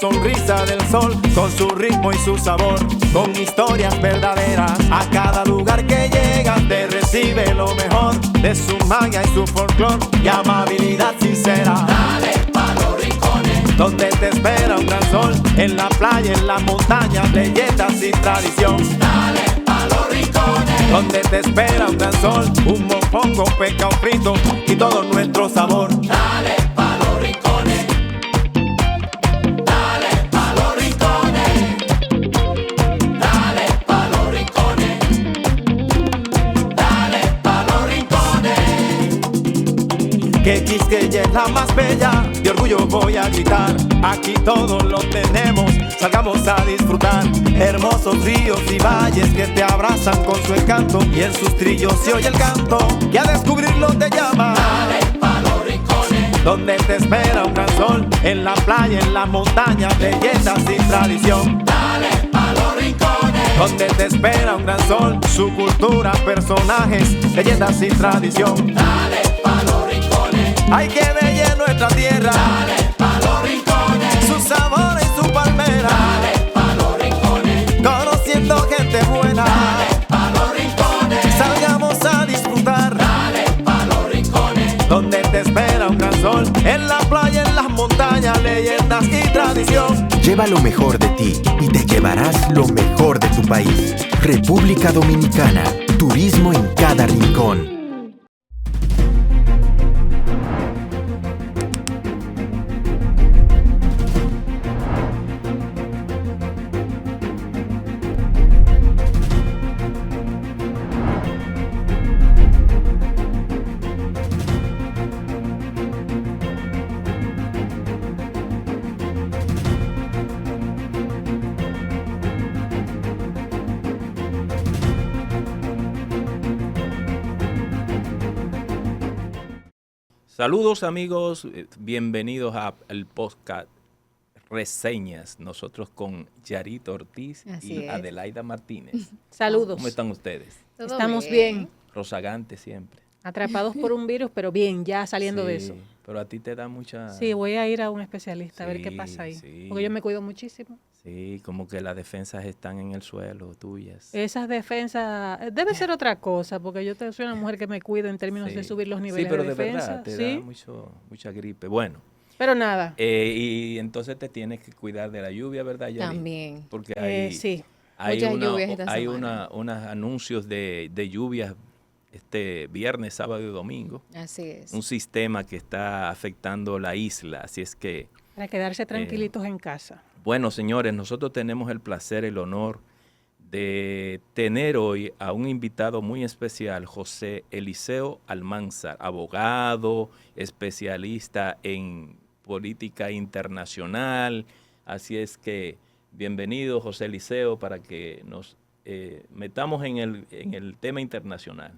sonrisa del sol, con su ritmo y su sabor, con historias verdaderas. A cada lugar que llegas te recibe lo mejor de su magia y su folclor y amabilidad sincera. Dale pa' los rincones, donde te espera un gran sol, en la playa, en las montañas, leyendas y tradición. Dale pa' los rincones, donde te espera un gran sol, un mofongo, pescado frito y todo nuestro sabor. Dale pa' los rincones, dale pa' los rincones, dale pa' los rincones, dale pa' los rincones. Que Quisqueya es la más bella, de orgullo voy a gritar. Aquí todos lo tenemos, salgamos a disfrutar. Hermosos ríos y valles que te abrazan con su encanto, y en sus trillos se oye el canto, y a descubrirlo te llama. Dale pa' los rincones, donde te espera un gran sol, en la playa, en las montañas, leyendas y tradición. dale pa' los rincones, donde te espera un gran sol, su cultura, personajes, leyendas y tradición. dale pa' los rincones, Ay, que bella es nuestra tierra, dale pa' los rincones, su sabor y su palmera, dale pa' los rincones, conociendo gente buena. dale pa' los rincones, Salgamos a disfrutar, dale pa' los rincones, donde te espera un gran sol, en la playa, en las montañas, leyendas y tradición. Lleva lo mejor de ti y te llevarás lo mejor de tu país. República Dominicana. Turismo en cada rincón. Saludos amigos, bienvenidos al podcast Reseñas, nosotros con Yarito Ortiz Así y es. Adelaida Martínez. Saludos. ¿Cómo están ustedes? Estamos bien. Rozagante siempre. Atrapados por un virus, pero bien, ya saliendo de Sí, eso. pero a ti te da mucha... Sí, voy a ir a un especialista a ver qué Sí, pasa ahí. sí. Porque yo me cuido muchísimo. Sí, como que las defensas están en el suelo, tuyas. Esas defensas, debe ser otra cosa, porque yo soy una mujer que me cuido en términos Sí. de subir los niveles Sí, pero de de defensa. verdad te ¿Sí? da mucha gripe. Bueno, Pero nada, y entonces te tienes que cuidar de la lluvia, ¿verdad, Yari? También. Porque hay... sí. Hay, Muchas lluvias esta hay semana. unos anuncios de lluvias este viernes, sábado y domingo. Así es. Un sistema que está afectando la isla. Así es que, Para quedarse tranquilitos en casa. bueno, señores, nosotros tenemos el placer, el honor de tener hoy a un invitado muy especial, José Eliseo Almanzar, abogado, especialista en política internacional. Así es que, bienvenido, José Eliseo, para que nos metamos en el tema internacional.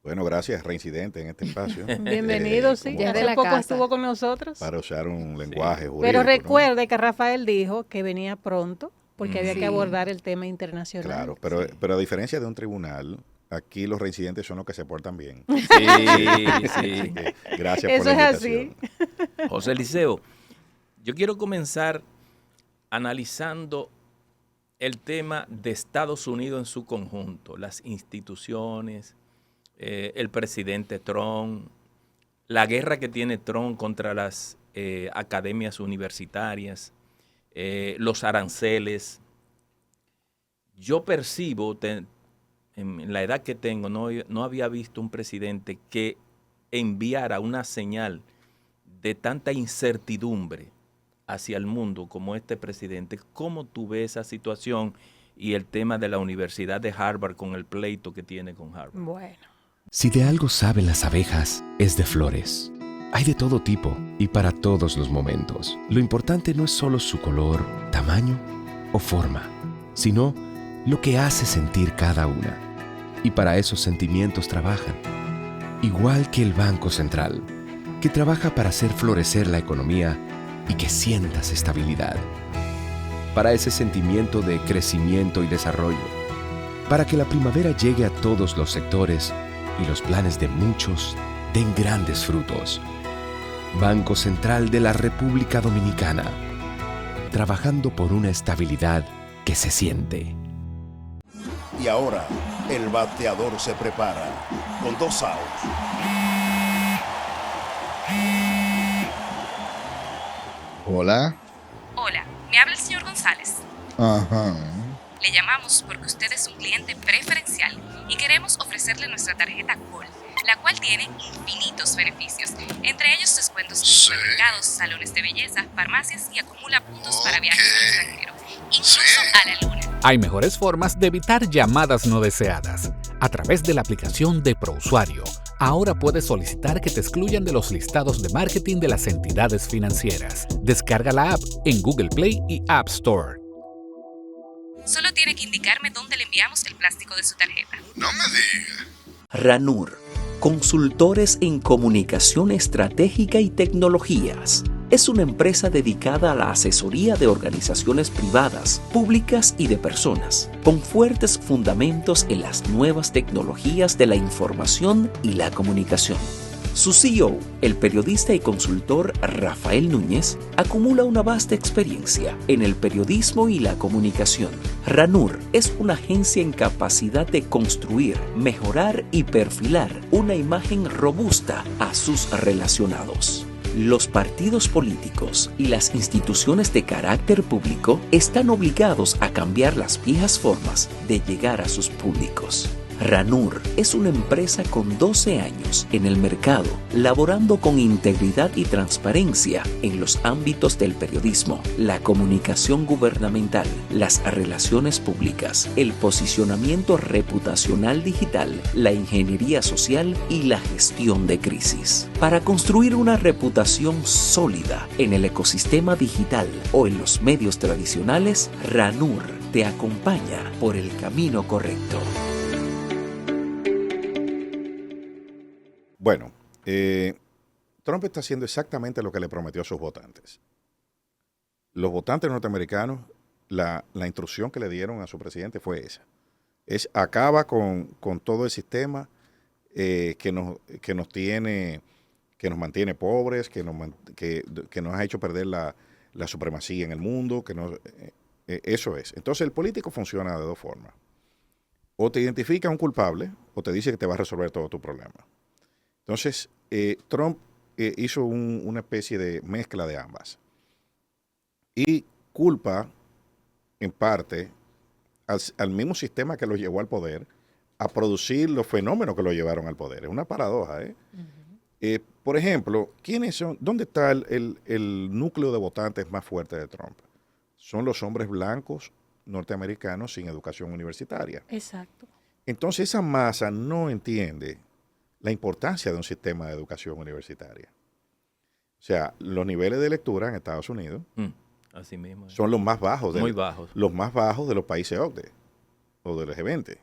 Bueno, gracias, reincidente en este espacio. Bienvenido, sí. como Ya de Hace la poco casa. estuvo con nosotros. Para usar un lenguaje jurídico. Pero ¿no? recuerde que Rafael dijo que venía pronto porque había Sí. que abordar el tema internacional. Claro, pero a diferencia de un tribunal, aquí los reincidentes son los que se portan bien. Sí, sí. Gracias Eso por la es así. invitación. José Eliseo, yo quiero comenzar analizando el tema de Estados Unidos en su conjunto, las instituciones, el presidente Trump, la guerra que tiene Trump contra las academias universitarias, los aranceles. Yo percibo, en la edad que tengo, no había visto un presidente que enviara una señal de tanta incertidumbre hacia el mundo como este presidente. ¿Cómo tú ves esa situación y el tema de la Universidad de Harvard con el pleito que tiene con Harvard? Bueno. Si de algo saben las abejas, es de flores. Hay de todo tipo y para todos los momentos. Lo importante no es solo su color, tamaño o forma, sino lo que hace sentir cada una. Y para esos sentimientos trabajan. Igual que el Banco Central, que trabaja para hacer florecer la economía y que sientas estabilidad. Para ese sentimiento de crecimiento y desarrollo. Para que la primavera llegue a todos los sectores y los planes de muchos den grandes frutos. Banco Central de la República Dominicana. trabajando por una estabilidad que se siente. Y ahora, el bateador se prepara con 2 outs. Hola. Hola, me habla el señor González. Ajá. Le llamamos porque usted es un cliente preferencial y queremos ofrecerle nuestra tarjeta Gold, la cual tiene infinitos beneficios, entre ellos descuentos en supermercados, salones de belleza, farmacias y acumula puntos para viajes al extranjero, incluso a la luna. Hay mejores formas de evitar llamadas no deseadas. A través de la aplicación de ProUsuario, ahora puedes solicitar que te excluyan de los listados de marketing de las entidades financieras. Descarga la app en Google Play y App Store. Solo tiene que indicarme dónde le enviamos el plástico de su tarjeta. No me digas. RANUR, consultores en comunicación estratégica y tecnologías. Es una empresa dedicada a la asesoría de organizaciones privadas, públicas y de personas, con fuertes fundamentos en las nuevas tecnologías de la información y la comunicación. Su CEO, el periodista y consultor Rafael Núñez, acumula una vasta experiencia en el periodismo y la comunicación. RANUR es una agencia en capacidad de construir, mejorar y perfilar una imagen robusta a sus relacionados. Los partidos políticos y las instituciones de carácter público están obligados a cambiar las viejas formas de llegar a sus públicos. RANUR es una empresa con 12 años en el mercado, laborando con integridad y transparencia en los ámbitos del periodismo, la comunicación gubernamental, las relaciones públicas, el posicionamiento reputacional digital, la ingeniería social y la gestión de crisis. Para construir una reputación sólida en el ecosistema digital o en los medios tradicionales, RANUR te acompaña por el camino correcto. Bueno, Trump está haciendo exactamente lo que le prometió a sus votantes. Los votantes norteamericanos, la instrucción que le dieron a su presidente fue esa. Es acaba con todo el sistema que nos mantiene pobres, que nos ha hecho perder la supremacía en el mundo, eso es. Entonces el político funciona de dos formas. O te identifica a un culpable o te dice que te va a resolver todo tu problema. Entonces, Trump hizo una especie de mezcla de ambas y culpa, en parte, al mismo sistema que lo llevó al poder a producir los fenómenos que lo llevaron al poder. Es una paradoja, ¿eh? Uh-huh. Por ejemplo, ¿dónde está el núcleo de votantes más fuerte de Trump? Son los hombres blancos norteamericanos sin educación universitaria. Exacto. Entonces, esa masa no entiende la importancia de un sistema de educación universitaria. O sea, los niveles de lectura en Estados Unidos así mismo, son los más bajos. Muy bajos. Los más bajos de los países OCDE o del G20.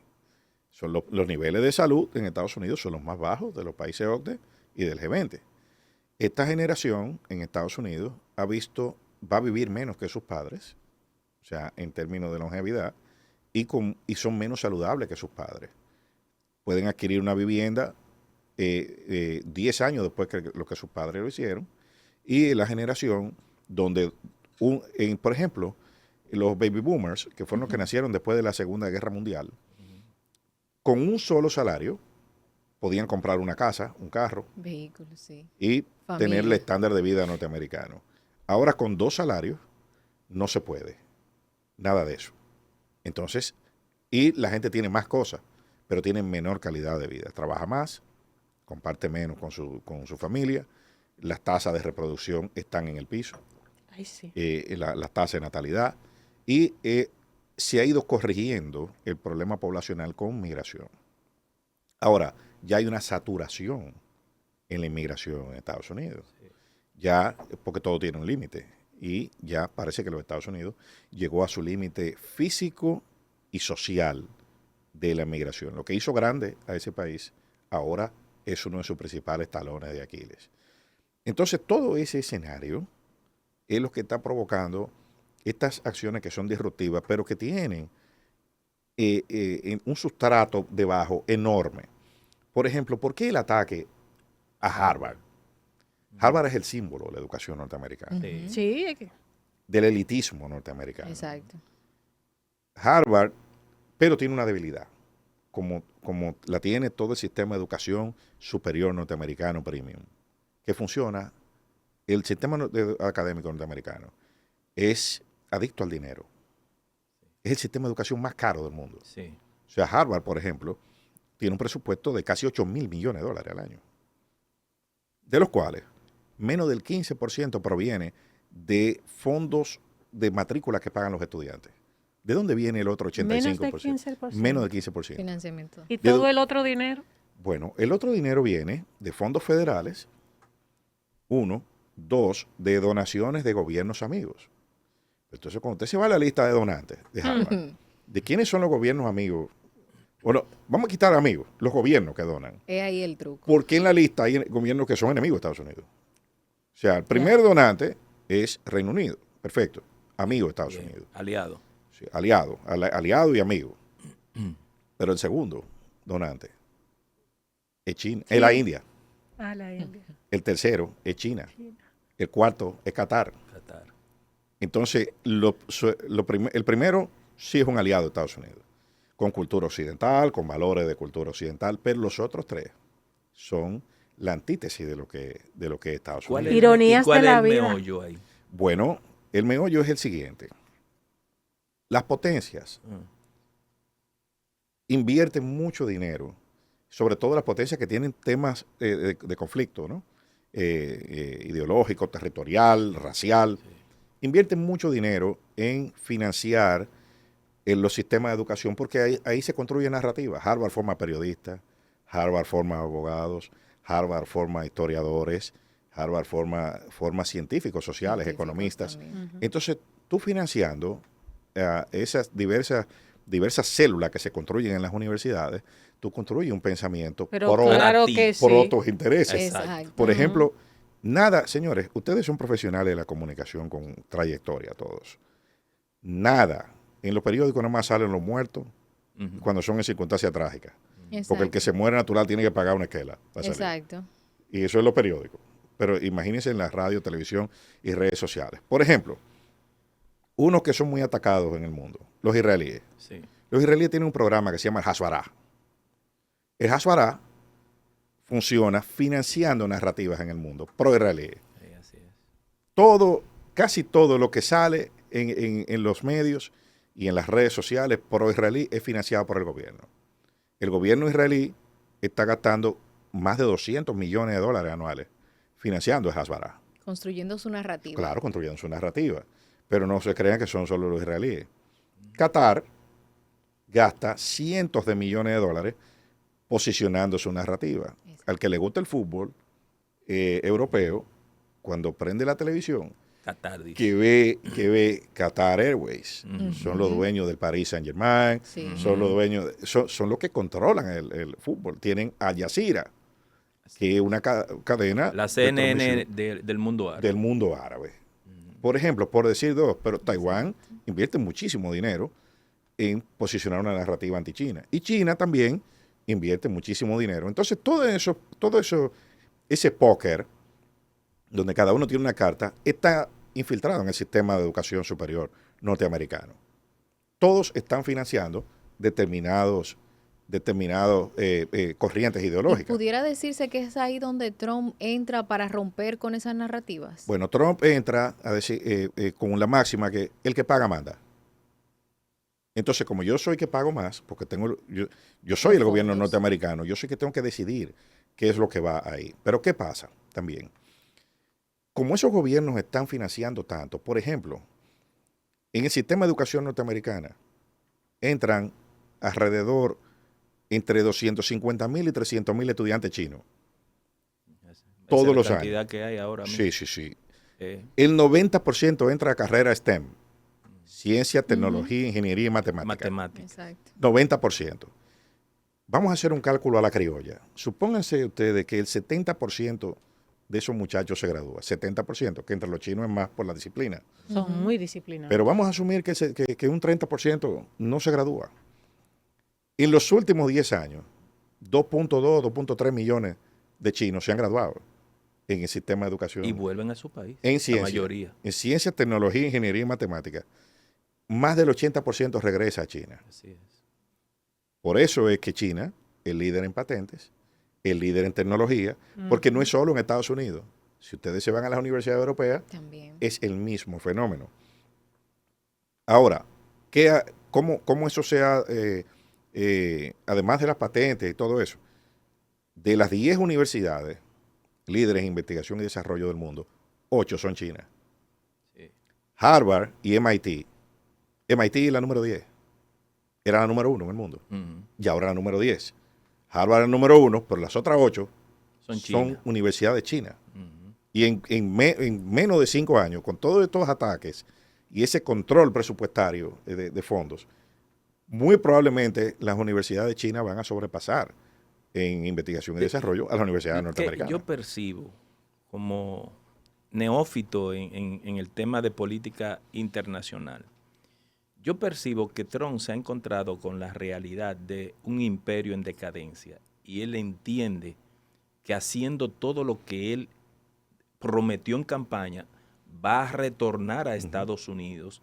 Son los niveles de salud en Estados Unidos son los más bajos de los países OCDE y del G20. Esta generación en Estados Unidos va a vivir menos que sus padres, o sea, en términos de longevidad, y son menos saludables que sus padres. Pueden adquirir una vivienda 10 años después que lo que sus padres lo hicieron, y la generación donde, por ejemplo, los baby boomers, que fueron los que nacieron después de la Segunda Guerra Mundial, con un solo salario podían comprar una casa, un carro, vehículos, sí, y familia, tener el estándar de vida norteamericano. Ahora con 2 salarios no se puede, nada de eso. Entonces, y la gente tiene más cosas, pero tiene menor calidad de vida, trabaja más, comparte menos con su familia, las tasas de reproducción están en el piso, ay, sí, las tasas de natalidad, y se ha ido corrigiendo el problema poblacional con migración. Ahora, ya hay una saturación en la inmigración en Estados Unidos, ya porque todo tiene un límite, y ya parece que los Estados Unidos llegó a su límite físico y social de la inmigración. Lo que hizo grande a ese país ahora es uno de sus principales talones de Aquiles. Entonces, todo ese escenario es lo que está provocando estas acciones que son disruptivas, pero que tienen un sustrato debajo enorme. Por ejemplo, ¿por qué el ataque a Harvard? Harvard es el símbolo de la educación norteamericana. Sí, es que del elitismo norteamericano. Exacto. Harvard, pero tiene una debilidad, como la tiene todo el sistema de educación superior norteamericano premium, que funciona, el sistema académico norteamericano es adicto al dinero. Es el sistema de educación más caro del mundo. Sí. O sea, Harvard, por ejemplo, tiene un presupuesto de casi $8,000 millones al año, de los cuales menos del 15% proviene de fondos de matrícula que pagan los estudiantes. ¿De dónde viene el otro 85%? Menos del 15%. Menos del 15%. Financiamiento. ¿Y todo el otro dinero? Bueno, el otro dinero viene de fondos federales, 1, 2, de donaciones de gobiernos amigos. Entonces, cuando usted se va a la lista de donantes de Harvard, ¿de quiénes son los gobiernos amigos? Bueno, vamos a quitar amigos, los gobiernos que donan. Es ahí el truco. Porque en la lista hay gobiernos que son enemigos de Estados Unidos. O sea, el primer donante es Reino Unido. Perfecto. Amigo de Estados Unidos. Aliado. Sí, aliado y amigo. Pero el segundo donante es China, es la India. Ah, la India. El tercero es China. El cuarto es Qatar. Entonces, el primero sí es un aliado de Estados Unidos, con cultura occidental, con valores de cultura occidental, pero los otros tres son la antítesis de lo que es Estados Unidos. Ironías de la vida. ¿Cuál es el meollo ahí? Bueno, el meollo es el siguiente. Las potencias invierten mucho dinero, sobre todo las potencias que tienen temas de conflicto, ¿no? Ideológico, territorial, racial. Invierten mucho dinero en financiar los sistemas de educación porque ahí se construye narrativa. Harvard forma periodistas, Harvard forma abogados, Harvard forma historiadores, Harvard forma científicos sociales, economistas. Entonces, tú financiando esas diversas células que se construyen en las universidades, tú construyes un pensamiento por otros intereses. Exacto. Por ejemplo, señores, ustedes son profesionales de la comunicación con trayectoria todos. Nada. En los periódicos nada más salen los muertos cuando son en circunstancias trágicas. Exacto. Porque el que se muere natural tiene que pagar una esquela. Exacto. Y eso es los periódicos. Pero imagínense en la radio, televisión y redes sociales. Por ejemplo, unos que son muy atacados en el mundo, los israelíes. Sí. Los israelíes tienen un programa que se llama el Hasbará. El Hasbará funciona financiando narrativas en el mundo pro-israelíes. Sí, así es. Casi todo lo que sale en los medios y en las redes sociales pro-israelí es financiado por el gobierno. El gobierno israelí está gastando más de $200 millones anuales financiando el Hasbará. Construyendo su narrativa. Claro, construyendo su narrativa. Pero no se crean que son solo los israelíes. Qatar gasta cientos de millones de dólares posicionando su narrativa. Exacto. Al que le gusta el fútbol europeo, cuando prende la televisión, Qatar, que ve Qatar Airways, son los dueños del Paris Saint-Germain, son los dueños, son los que controlan el fútbol. Tienen Al Jazeera, que es una cadena. La CNN del mundo árabe. Del mundo árabe. Por ejemplo, por decir dos, pero Taiwán invierte muchísimo dinero en posicionar una narrativa anti-China. Y China también invierte muchísimo dinero. Entonces, todo eso, ese póker, donde cada uno tiene una carta, está infiltrado en el sistema de educación superior norteamericano. Todos están financiando determinados corrientes ideológicas. ¿Y pudiera decirse que es ahí donde Trump entra para romper con esas narrativas? Bueno, Trump entra a decir con la máxima que el que paga manda. Entonces, como yo soy que pago más, porque yo soy el gobierno norteamericano, yo soy que tengo que decidir qué es lo que va ahí. Pero ¿qué pasa también? Como esos gobiernos están financiando tanto, por ejemplo, en el sistema de educación norteamericana entran alrededor entre 250,000 y 300,000 estudiantes chinos. Todos los años. La cantidad que hay ahora mismo. Sí. El 90% entra a carrera STEM. Ciencia, tecnología, ingeniería y matemática. Exacto. 90%. Vamos a hacer un cálculo a la criolla. Supónganse ustedes que el 70% de esos muchachos se gradúa. 70%, que entre los chinos es más por la disciplina. Son muy disciplinados. Pero vamos a asumir que un 30% no se gradúa. En los últimos 10 años, 2.2, 2.3 millones de chinos se han graduado. en el sistema de educación. Y vuelven a su país, En la ciencia, mayoría. en ciencia, tecnología, ingeniería y matemática, más del 80% regresa a China. Así es. Por eso es que China, el líder en patentes, el líder en tecnología, porque no es solo en Estados Unidos. Si ustedes se van a las universidades europeas, También. es el mismo fenómeno. Ahora, ¿cómo eso sea, además de las patentes y todo eso? De las 10 universidades líderes en investigación y desarrollo del mundo, 8 son chinas. Sí. Harvard y MIT. MIT es la número 10. Era la número 1 en el mundo. Y ahora la número 10. Harvard es la número 1, pero las otras 8 son universidades chinas. Y en menos de 5 años, con todos estos ataques y ese control presupuestario de fondos, muy probablemente las universidades chinas van a sobrepasar en investigación y desarrollo a las universidades norteamericanas. Yo percibo como neófito en el tema de política internacional, yo percibo que Trump se ha encontrado con la realidad de un imperio en decadencia y él entiende que haciendo todo lo que él prometió en campaña va a retornar a Estados Unidos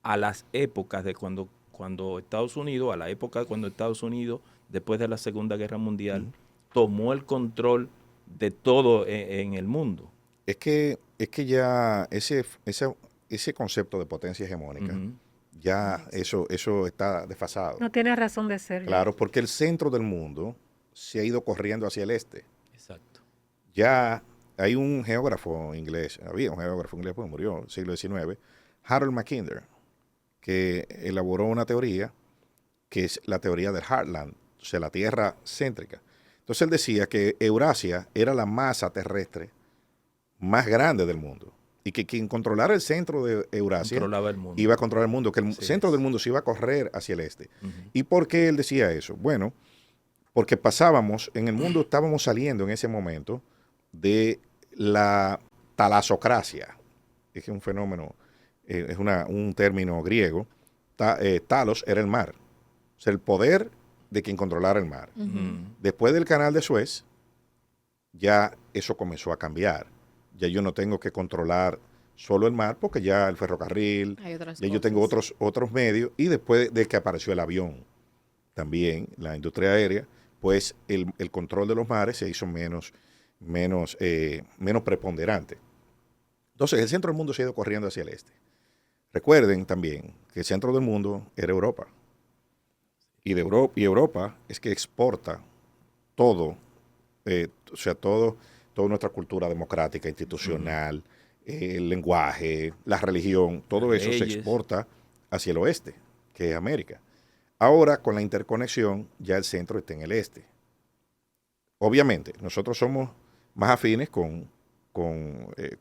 a las épocas de cuando Estados Unidos, a la época cuando Estados Unidos, después de la Segunda Guerra Mundial, tomó el control de todo en el mundo. Es que ya ese concepto de potencia hegemónica, ya eso está desfasado. No tiene razón de ser. Claro, porque el centro del mundo se ha ido corriendo hacia el este. Exacto. Ya hay había un geógrafo inglés, pues murió en el siglo XIX, Harold Mackinder, que elaboró una teoría que es la teoría del Heartland, o sea, la tierra céntrica. Entonces él decía que Eurasia era la masa terrestre más grande del mundo y que quien controlara el centro de Eurasia iba a controlar el mundo, que el centro del mundo se iba a correr hacia el este. ¿Y por qué él decía eso? Bueno, porque en el mundo estábamos saliendo en ese momento de la talasocracia, es un fenómeno, es un término griego. Talos era el mar, o sea, el poder de quien controlara el mar. Después del canal de Suez, ya eso comenzó a cambiar. Ya yo no tengo que controlar solo el mar, porque ya el ferrocarril, ya yo tengo otros medios, y después de que apareció el avión, también la industria aérea, pues el control de los mares se hizo menos preponderante. Entonces el centro del mundo se ha ido corriendo hacia el este. Recuerden también que el centro del mundo era Europa. Y Europa es que exporta todo, toda nuestra cultura democrática, institucional, el lenguaje, la religión, todo eso se exporta hacia el oeste, que es América. Ahora, con la interconexión, ya el centro está en el este. Obviamente, nosotros somos más afines con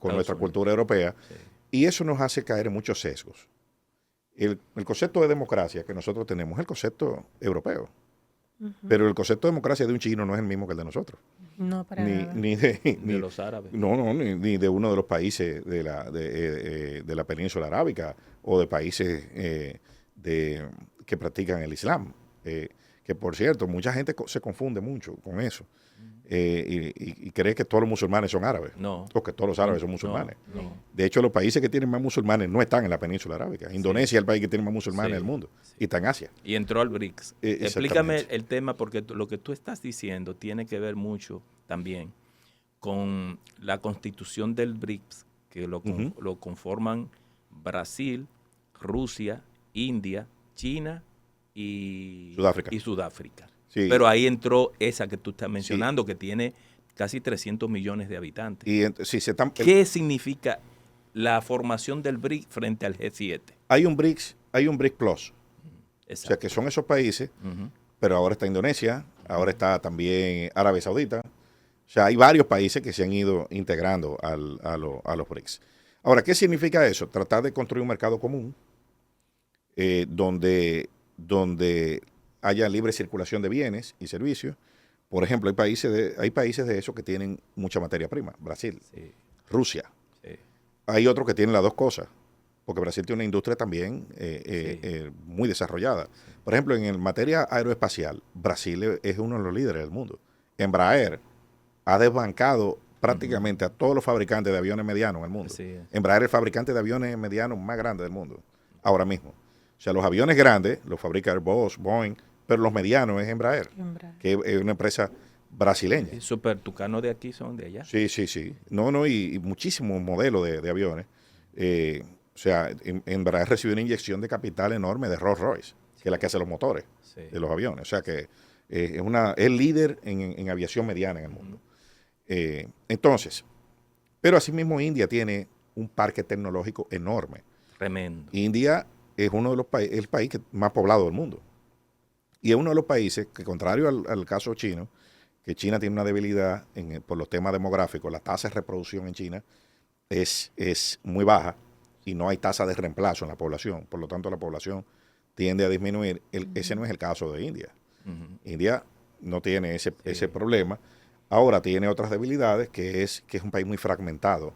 nuestra cultura europea, y eso nos hace caer en muchos sesgos. El concepto de democracia que nosotros tenemos es el concepto europeo. Pero el concepto de democracia de un chino no es el mismo que el de nosotros. No, para nada. Ni de los árabes. Ni de uno de los países de la península arábica o de países que practican el Islam. Que, por cierto, mucha gente se confunde mucho con eso. Y cree que todos los musulmanes son árabes. No. O que todos los árabes son musulmanes. No. De hecho, los países que tienen más musulmanes no están en la península arábica. Indonesia es el país que tiene más musulmanes del mundo. Y está en Asia. Y entró al BRICS. Explícame el tema, porque lo que tú estás diciendo tiene que ver mucho también con la constitución del BRICS, que lo conforman Brasil, Rusia, India, China y Sudáfrica. Sí. Pero ahí entró esa que tú estás mencionando, que tiene casi 300 millones de habitantes. ¿Qué significa la formación del BRICS frente al G7? Hay un BRICS Plus. Exacto. O sea, que son esos países, pero ahora está Indonesia, ahora está también Arabia Saudita. O sea, hay varios países que se han ido integrando a los BRICS. Ahora, ¿qué significa eso? Tratar de construir un mercado común donde haya libre circulación de bienes y servicios. Por ejemplo, hay países de esos que tienen mucha materia prima. Brasil, Rusia. Hay otros que tienen las dos cosas, porque Brasil tiene una industria también muy desarrollada. Por ejemplo, en materia aeroespacial, Brasil es uno de los líderes del mundo. Embraer ha desbancado prácticamente a todos los fabricantes de aviones medianos en el mundo. Embraer es el fabricante de aviones medianos más grande del mundo, ahora mismo. O sea, los aviones grandes los fabrica Airbus, Boeing, pero los medianos es Embraer, que es una empresa brasileña. Y Super Tucano de aquí son de allá. Sí. Y muchísimos modelos de aviones. O sea, Embraer recibió una inyección de capital enorme de Rolls Royce, que es la que hace los motores de los aviones. O sea que es líder en aviación mediana en el mundo. Entonces, pero asimismo India tiene un parque tecnológico enorme. Tremendo. India es uno de los el país más poblado del mundo. Y es uno de los países que, contrario al caso chino, que China tiene una debilidad por los temas demográficos, la tasa de reproducción en China es muy baja y no hay tasa de reemplazo en la población. Por lo tanto, la población tiende a disminuir. Ese no es el caso de India. India no tiene ese problema. Ahora tiene otras debilidades, que es un país muy fragmentado.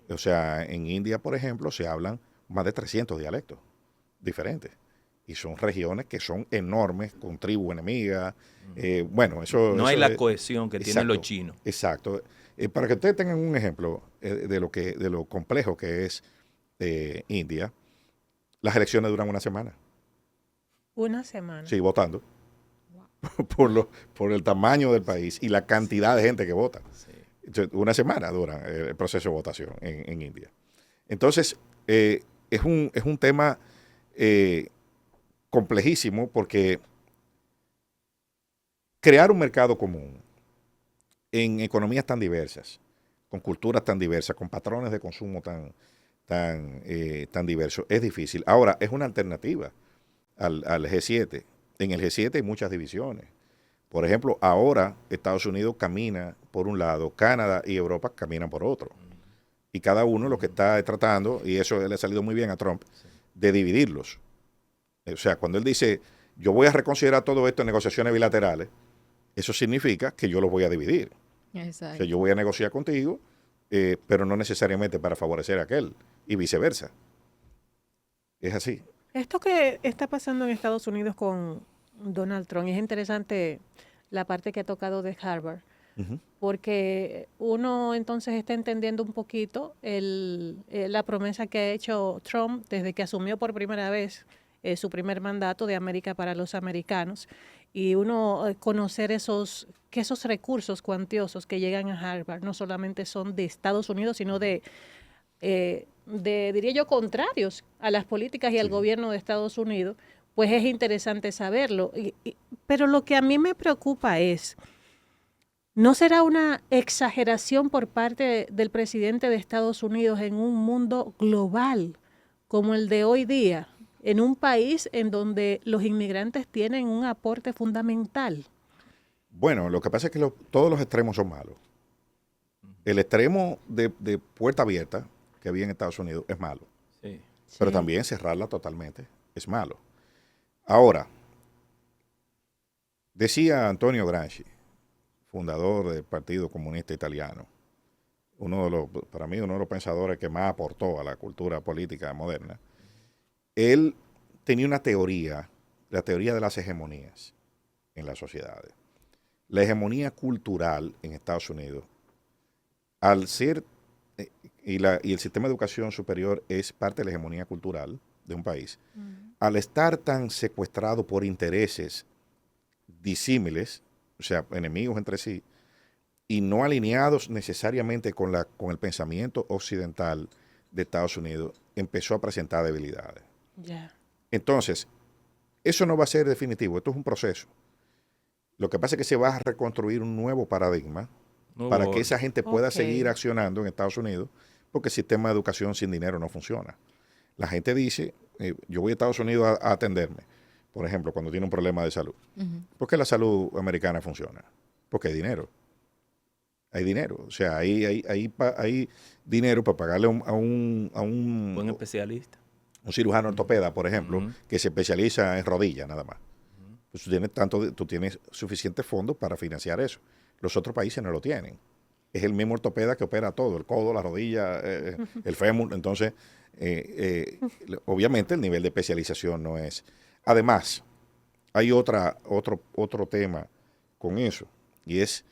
O sea, en India, por ejemplo, se hablan más de 300 dialectos diferentes. Y son regiones que son enormes, con tribus enemigas. Bueno, eso... No eso hay la cohesión que tienen los chinos. Exacto. Para que ustedes tengan un ejemplo de lo complejo que es India, las elecciones duran una semana. Una semana. Sí, votando. Por el tamaño del país y la cantidad de gente que vota. Entonces, una semana dura el proceso de votación en India. Entonces, es un tema complejísimo, porque crear un mercado común en economías tan diversas, con culturas tan diversas, con patrones de consumo tan diversos, es difícil. Ahora, es una alternativa al G7. En el G7 hay muchas divisiones. Por ejemplo, ahora Estados Unidos camina por un lado, Canadá y Europa caminan por otro. Y cada uno lo que está tratando, y eso le ha salido muy bien a Trump, de dividirlos. O sea, cuando él dice, yo voy a reconsiderar todo esto en negociaciones bilaterales, eso significa que yo los voy a dividir. Exacto. O sea, yo voy a negociar contigo, pero no necesariamente para favorecer a aquel, y viceversa. Es así. Esto que está pasando en Estados Unidos con Donald Trump, es interesante la parte que ha tocado de Harvard, porque uno entonces está entendiendo un poquito la promesa que ha hecho Trump desde que asumió por primera vez su primer mandato de América para los americanos, y uno conocer que esos recursos cuantiosos que llegan a Harvard no solamente son de Estados Unidos, sino diría yo, contrarios a las políticas y al gobierno de Estados Unidos, pues es interesante saberlo. Pero lo que a mí me preocupa es, ¿no será una exageración por parte del presidente de Estados Unidos en un mundo global como el de hoy día, en un país en donde los inmigrantes tienen un aporte fundamental? Bueno, lo que pasa es que todos los extremos son malos. El extremo de puerta abierta que había en Estados Unidos es malo. Pero también cerrarla totalmente es malo. Ahora, decía Antonio Gramsci, fundador del Partido Comunista Italiano, para mí uno de los pensadores que más aportó a la cultura política moderna, él tenía una teoría, la teoría de las hegemonías en las sociedades. La hegemonía cultural en Estados Unidos, al ser, y el sistema de educación superior es parte de la hegemonía cultural de un país, al estar tan secuestrado por intereses disímiles, o sea, enemigos entre sí, y no alineados necesariamente con el pensamiento occidental de Estados Unidos, empezó a presentar debilidades. Entonces, eso no va a ser definitivo, esto es un proceso. Lo que pasa es que se va a reconstruir un nuevo paradigma para que esa gente pueda seguir accionando en Estados Unidos, porque el sistema de educación sin dinero no funciona. La gente dice, yo voy a Estados Unidos a atenderme, por ejemplo, cuando tiene un problema de salud. ¿Por qué la salud americana funciona? Porque hay dinero. Hay dinero. O sea, hay dinero para pagarle a un buen especialista. Un cirujano ortopeda, por ejemplo, que se especializa en rodillas nada más. Pues tú tienes suficientes fondos para financiar eso. Los otros países no lo tienen. Es el mismo ortopeda que opera todo, el codo, la rodilla, el fémur. Entonces, obviamente el nivel de especialización no es. Además, hay otro tema con eso, y es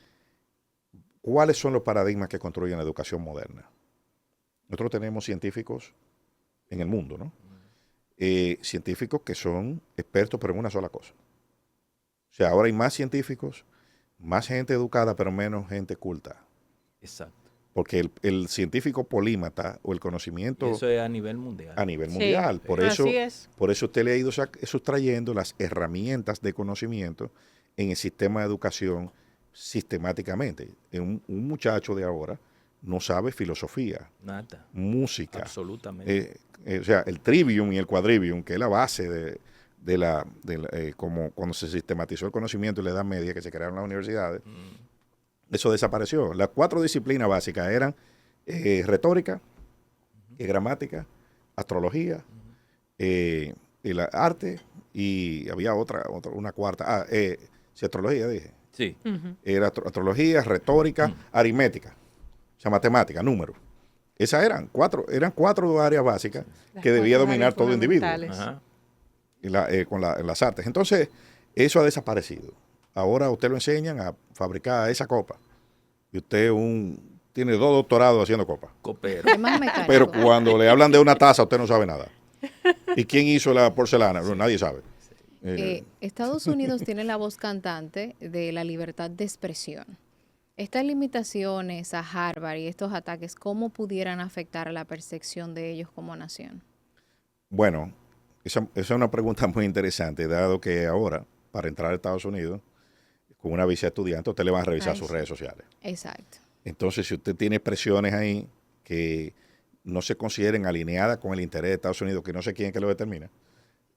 ¿cuáles son los paradigmas que construyen la educación moderna? Nosotros tenemos científicos en el mundo, ¿no? Científicos que son expertos pero en una sola cosa. O sea, ahora hay más científicos, más gente educada, pero menos gente culta. Exacto. Porque el científico polímata o el conocimiento... Eso es a nivel mundial. A nivel mundial. Sí, por eso es. Por eso usted le ha ido sustrayendo las herramientas de conocimiento en el sistema de educación sistemáticamente. Un muchacho de ahora no sabe filosofía, nada, música. Absolutamente. O sea, el trivium y el quadrivium, que es la base como cuando se sistematizó el conocimiento en la Edad Media, que se crearon las universidades, eso desapareció. Las 4 disciplinas básicas eran retórica, gramática, astrología, el arte, y había una cuarta. Sí, astrología dije. Sí. Era astrología, retórica, aritmética, o sea, matemática, números. Esas eran 4 áreas básicas que debía dominar todo individuo. Ajá. Con las artes. Entonces, eso ha desaparecido. Ahora usted lo enseñan a fabricar esa copa. Y usted tiene 2 doctorados haciendo copa. Copero. Pero cuando le hablan de una taza, usted no sabe nada. ¿Y quién hizo la porcelana? No, nadie sabe. Estados Unidos tiene la voz cantante de la libertad de expresión. Estas limitaciones a Harvard y estos ataques, ¿cómo pudieran afectar a la percepción de ellos como nación? Bueno, esa es una pregunta muy interesante, dado que ahora, para entrar a Estados Unidos, con una visa de estudiante, usted le va a revisar sus redes sociales. Exacto. Entonces, si usted tiene expresiones ahí que no se consideren alineadas con el interés de Estados Unidos, que no sé quién es que lo determina.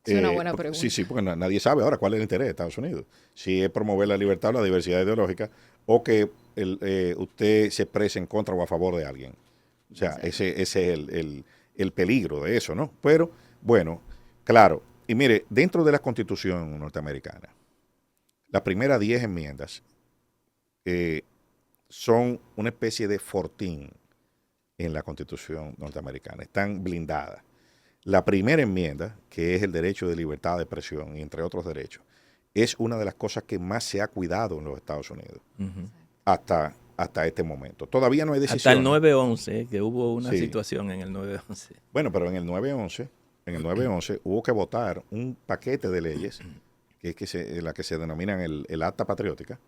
Es una buena pregunta. Sí, porque nadie sabe ahora cuál es el interés de Estados Unidos. Si es promover la libertad o la diversidad ideológica, o que usted se exprese en contra o a favor de alguien. O sea, ese es el peligro de eso, ¿no? Pero, bueno, claro. Y mire, dentro de la Constitución norteamericana, las primeras 10 enmiendas son una especie de fortín en la Constitución norteamericana. Están blindadas. La primera enmienda, que es el derecho de libertad de expresión, y entre otros derechos, es una de las cosas que más se ha cuidado en los Estados Unidos hasta este momento. Todavía no hay decisión. Hasta el 9/11, que hubo una situación en el 9/11. Bueno, pero en el 9/11 hubo que votar un paquete de leyes, que es la que se denominan el Acta Patriótica,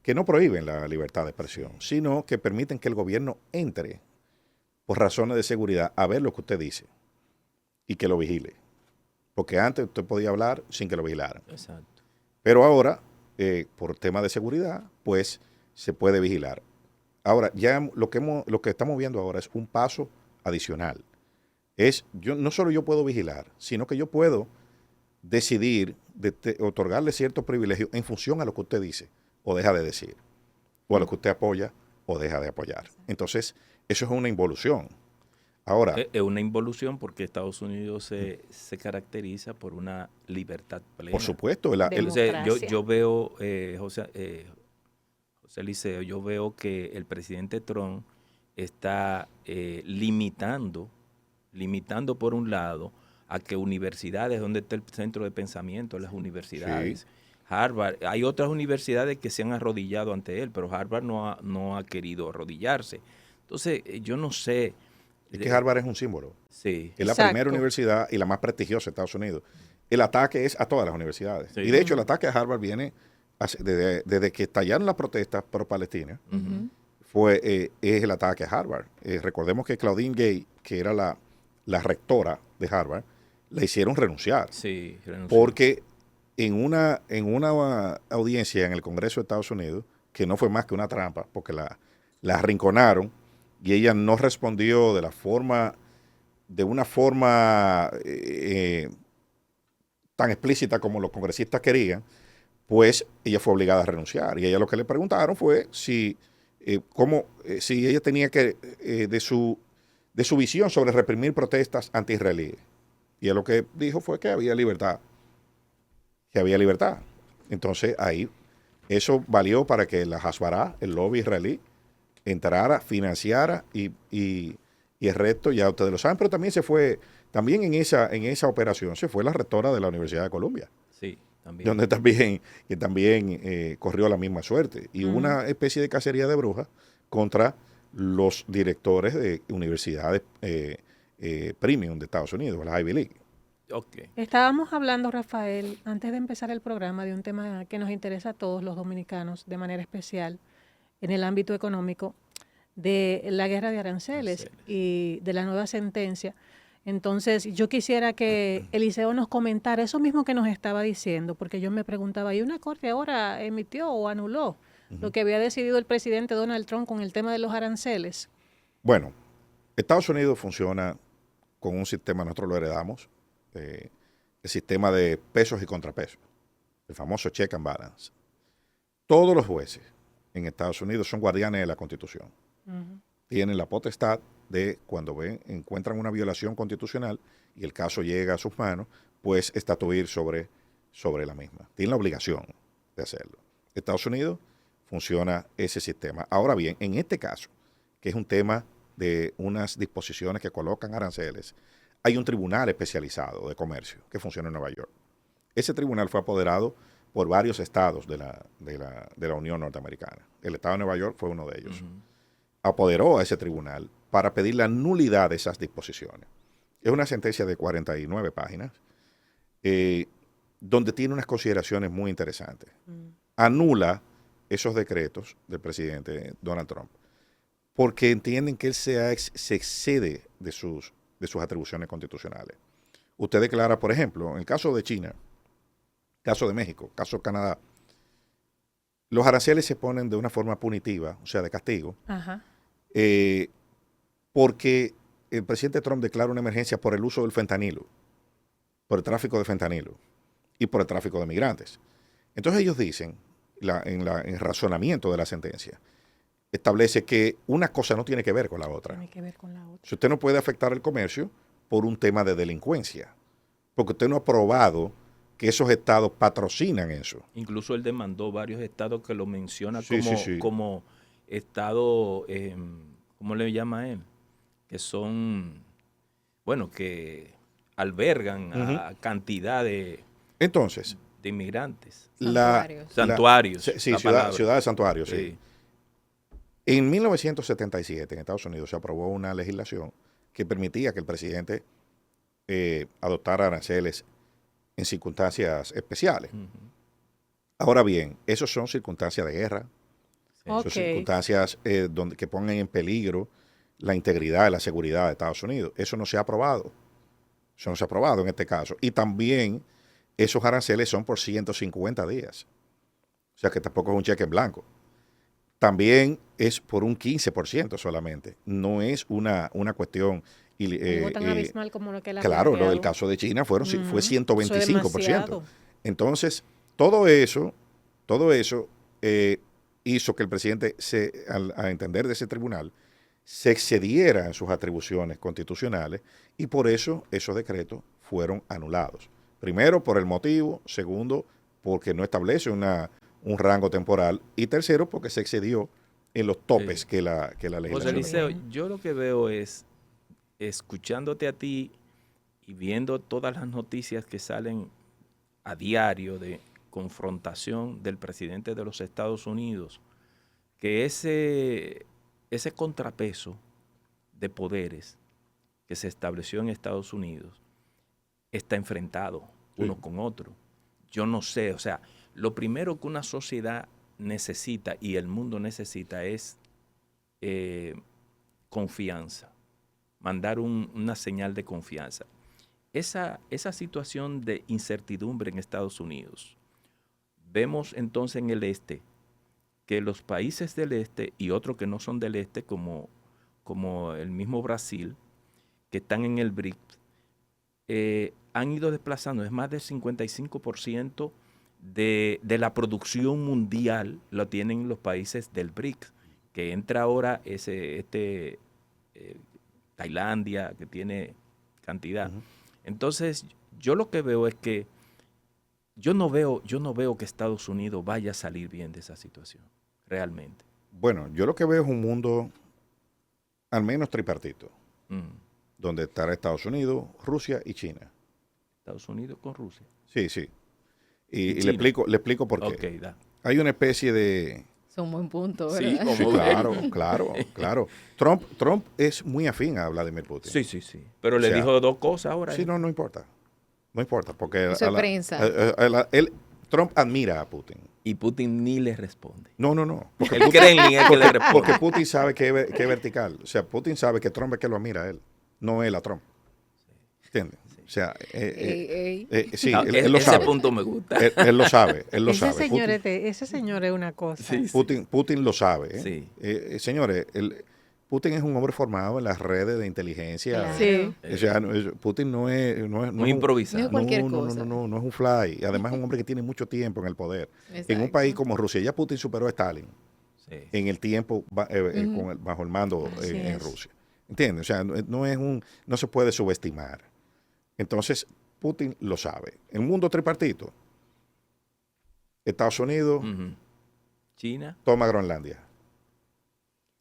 que no prohíben la libertad de expresión, sino que permiten que el gobierno entre, por razones de seguridad, a ver lo que usted dice y que lo vigile. Porque antes usted podía hablar sin que lo vigilaran. Exacto. Pero ahora, por temas de seguridad, pues se puede vigilar. Ahora, ya lo que estamos viendo ahora es un paso adicional. No solo yo puedo vigilar, sino que yo puedo decidir otorgarle ciertos privilegios en función a lo que usted dice o deja de decir, o a lo que usted apoya o deja de apoyar. Entonces, eso es una involución. Ahora, es una involución porque Estados Unidos se caracteriza por una libertad plena. Por supuesto. Yo veo, José Eliseo, yo veo que el presidente Trump está limitando por un lado a que universidades, donde está el centro de pensamiento, las universidades. Sí. Harvard, hay otras universidades que se han arrodillado ante él, pero Harvard no ha querido arrodillarse. Entonces, yo no sé. Es que Harvard es un símbolo. Sí. Es la primera universidad y la más prestigiosa de Estados Unidos. El ataque es a todas las universidades. Sí. Y de hecho, el ataque a Harvard viene desde que estallaron las protestas pro-palestinas. Es el ataque a Harvard. Recordemos que Claudine Gay, que era la rectora de Harvard, la hicieron renunciar. Sí, renunció. Porque en una audiencia en el Congreso de Estados Unidos, que no fue más que una trampa, porque la arrinconaron, y ella no respondió de una forma tan explícita como los congresistas querían, pues ella fue obligada a renunciar. Y ella lo que le preguntaron fue si ella tenía que, de su visión sobre reprimir protestas anti-israelíes. Y ella lo que dijo fue que había libertad. Entonces ahí eso valió para que la Hasbara, el lobby israelí, entrara, financiara y el resto ya ustedes lo saben, pero también en esa operación se fue la rectora de la Universidad de Columbia. Sí, también. Donde también corrió la misma suerte. Y hubo una especie de cacería de brujas, contra los directores de universidades premium de Estados Unidos, la Ivy League. Okay. Estábamos hablando, Rafael, antes de empezar el programa, de un tema que nos interesa a todos los dominicanos de manera especial en el ámbito económico, de la guerra de aranceles y de la nueva sentencia. Entonces, yo quisiera que Eliseo nos comentara eso mismo que nos estaba diciendo, porque yo me preguntaba, ¿y una corte ahora emitió o anuló lo que había decidido el presidente Donald Trump con el tema de los aranceles? Bueno, Estados Unidos funciona con un sistema, nosotros lo heredamos, el sistema de pesos y contrapesos, el famoso check and balance. Todos los jueces en Estados Unidos son guardianes de la Constitución. Tienen la potestad de, cuando encuentran una violación constitucional y el caso llega a sus manos, pues estatuir sobre la misma. Tienen la obligación de hacerlo. Estados Unidos funciona ese sistema. Ahora bien, en este caso, que es un tema de unas disposiciones que colocan aranceles, hay un tribunal especializado de comercio que funciona en Nueva York. Ese tribunal fue apoderado por varios estados de la Unión Norteamericana. El estado de Nueva York fue uno de ellos. Apoderó a ese tribunal para pedir la nulidad de esas disposiciones. Es una sentencia de 49 páginas, donde tiene unas consideraciones muy interesantes. Anula esos decretos del presidente Donald Trump, porque entienden que él se excede de sus atribuciones constitucionales. Usted declara, por ejemplo, en el caso de China, caso de México, caso de Canadá, los aranceles se ponen de una forma punitiva, o sea, de castigo, porque el presidente Trump declara una emergencia por el uso del fentanilo, por el tráfico de fentanilo y por el tráfico de migrantes. Entonces ellos dicen, en el razonamiento de la sentencia, establece que una cosa no tiene que ver con la otra. Tiene que ver con la otra. Si usted no puede afectar el comercio por un tema de delincuencia, porque usted no ha probado que esos estados patrocinan eso. Incluso él demandó varios estados que lo menciona como estado, ¿cómo le llama él? Que son, bueno, que albergan a cantidad de inmigrantes. Santuarios. Ciudades santuarios, sí. En 1977 en Estados Unidos se aprobó una legislación que permitía que el presidente adoptara aranceles en circunstancias especiales. Ahora bien, esos son circunstancias de guerra, son circunstancias que pongan en peligro la integridad y la seguridad de Estados Unidos. Eso no se ha aprobado. Eso no se ha aprobado en este caso. Y también esos aranceles son por 150 días. O sea que tampoco es un cheque en blanco. También es por un 15% solamente. No es una cuestión... algo tan abismal como lo que la claro, lo del caso de China fue 125%. Entonces, todo eso hizo que el presidente, al entender de ese tribunal, se excediera en sus atribuciones constitucionales y por eso esos decretos fueron anulados. Primero, por el motivo. Segundo, porque no establece un rango temporal. Y tercero, porque se excedió en los topes que la legislación. José Eliseo, yo lo que veo es, escuchándote a ti y viendo todas las noticias que salen a diario de confrontación del presidente de los Estados Unidos, que ese contrapeso de poderes que se estableció en Estados Unidos está enfrentado uno con otro. Yo no sé, o sea, lo primero que una sociedad necesita y el mundo necesita es confianza, mandar una señal de confianza. Esa situación de incertidumbre en Estados Unidos, vemos entonces en el este que los países del este y otros que no son del este, como el mismo Brasil, que están en el BRICS, han ido desplazando, es más del 55% de la producción mundial lo tienen los países del BRICS, que entra ahora Tailandia, que tiene cantidad. Entonces, yo lo que veo es que yo no veo que Estados Unidos vaya a salir bien de esa situación, realmente. Bueno, yo lo que veo es un mundo al menos tripartito, donde estará Estados Unidos, Rusia y China. Estados Unidos con Rusia. Sí, sí. Y le explico por qué. Okay, hay una especie de Es un buen punto, Sí, ¿verdad? Sí, claro. Trump es muy afín a Vladimir Putin. Sí. Pero le dijo dos cosas ahora. Sí, no importa. No importa, porque Eso es prensa. Trump admira a Putin. Y Putin ni le responde. No. Porque El Kremlin es que le responde. Porque Putin sabe que es vertical. O sea, Putin sabe que Trump es que lo admira a él, no él a Trump. ¿Entiendes? O sea, sí, No, él lo ese sabe. punto me gusta. Él lo sabe, él lo Ese sabe. señor, ese señor es una cosa. Sí. Putin lo sabe. Sí. Señores, Putin es un hombre formado en las redes de inteligencia. Claro. Sí. O sea, Putin no es Muy improvisado. No es cualquier cosa. No es un fly. Y además es un hombre que tiene mucho tiempo en el poder. Exacto. En un país como Rusia, ya Putin superó a Stalin Sí. en el tiempo bajo el mando Así en es. Rusia. ¿Entiendes? O sea, no se puede subestimar. Entonces, Putin lo sabe. En un mundo tripartito, Estados Unidos China. toma Groenlandia.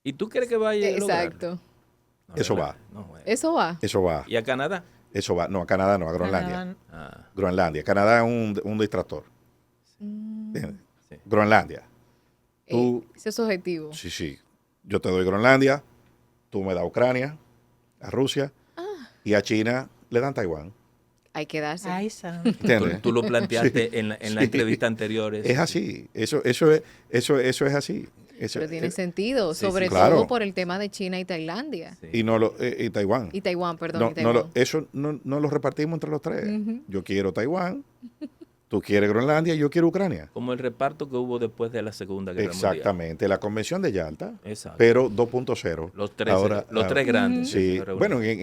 ¿Y tú crees que vaya a lograrlo? Exacto. No, Eso ¿verdad? va. No, bueno. Eso va. Eso va. ¿Y a Canadá? Eso va. No, a Canadá no, a Groenlandia. Canadá. Ah, Groenlandia. Canadá es un distractor. ¿Entiendes? Groenlandia. Tú, Ese es su objetivo. sí. Yo te doy Groenlandia, tú me das Ucrania, a Rusia, y a China le dan Taiwán. Hay que darse. Ay, Sam. ¿Entiendes? tú lo planteaste Sí, en la sí. entrevista anterior. Es así. Eso es así. Pero tiene sentido, sí, sobre claro. todo por el tema de China y Tailandia. Y y Taiwán. Y Taiwán, perdón. No, y Taiwán. eso no lo repartimos entre los tres. Ujú. Yo quiero Taiwán, tú quieres Groenlandia, yo quiero Ucrania. Como el reparto que hubo después de la Segunda Guerra Mundial. Exactamente, la convención de Yalta, Exacto. pero 2.0. Los tres grandes. Sí, se reunieron. bueno, en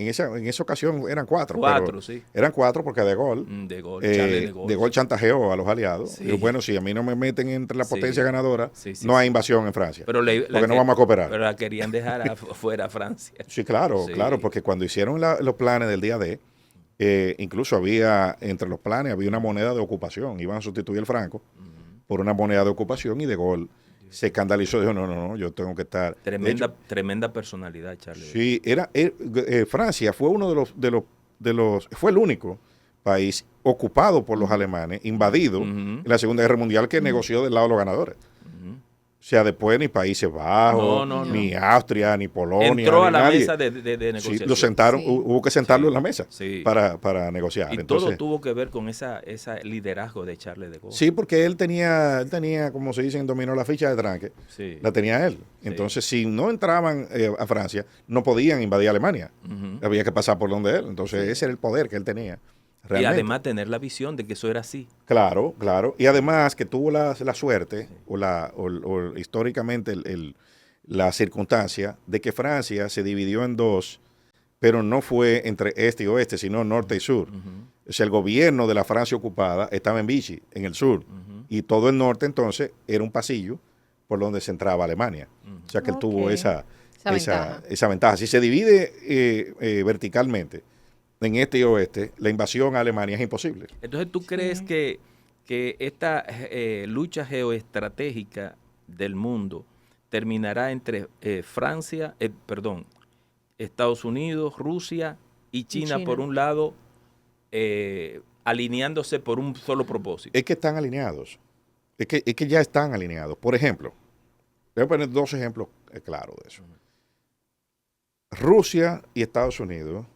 esa ocasión eran cuatro. Cuatro, pero sí. Eran cuatro porque De Gaulle, De Gaulle, Charles de Gaulle. chantajeó a los aliados. Sí. Dijo, bueno, si a mí no me meten entre la Sí. potencia ganadora, Sí, sí, no hay sí. invasión en Francia. Pero porque no vamos a cooperar. Pero la querían dejar fuera a Francia. Sí, claro, Sí. claro, porque cuando hicieron los planes del día D, incluso había, entre los planes, había una moneda de ocupación. Iban a sustituir el franco por una moneda de ocupación y De Gaulle se escandalizó. Dijo, no, yo tengo que estar. Tremenda personalidad, Charles. Sí, Francia fue uno de los, fue el único país ocupado por los alemanes, invadido en la Segunda Guerra Mundial que negoció del lado de los ganadores. O sea, después ni Países Bajos, ni Austria, ni Polonia. Entró ni a la nadie. mesa de Sí, negociación. lo sentaron, Sí. hubo que sentarlo en la mesa Sí. para negociar. Y Entonces, todo tuvo que ver con ese liderazgo de Charles de Gaulle. sí, porque él tenía, como se dice en dominó, la ficha de tranque. Sí. La tenía él. Entonces, si no entraban a Francia, no podían invadir Alemania. Había que pasar por donde él. Entonces, ese era el poder que él tenía. Y Realmente. además tener la visión de que eso era así. Claro. Y además que tuvo la suerte, o históricamente la circunstancia, de que Francia se dividió en dos, pero no fue entre este y oeste, sino norte y sur. O sea, el gobierno de la Francia ocupada estaba en Vichy, en el sur, y todo el norte entonces era un pasillo por donde se entraba Alemania. O sea que él tuvo esa ventaja. Si se divide verticalmente en este y oeste, la invasión a Alemania es imposible. Entonces, ¿tú crees que esta lucha geoestratégica del mundo terminará entre Estados Unidos, Rusia y China por un lado, alineándose por un solo propósito? Es que están alineados. Es que ya están alineados. Por ejemplo, voy a poner dos ejemplos claros de eso. Rusia y Estados Unidos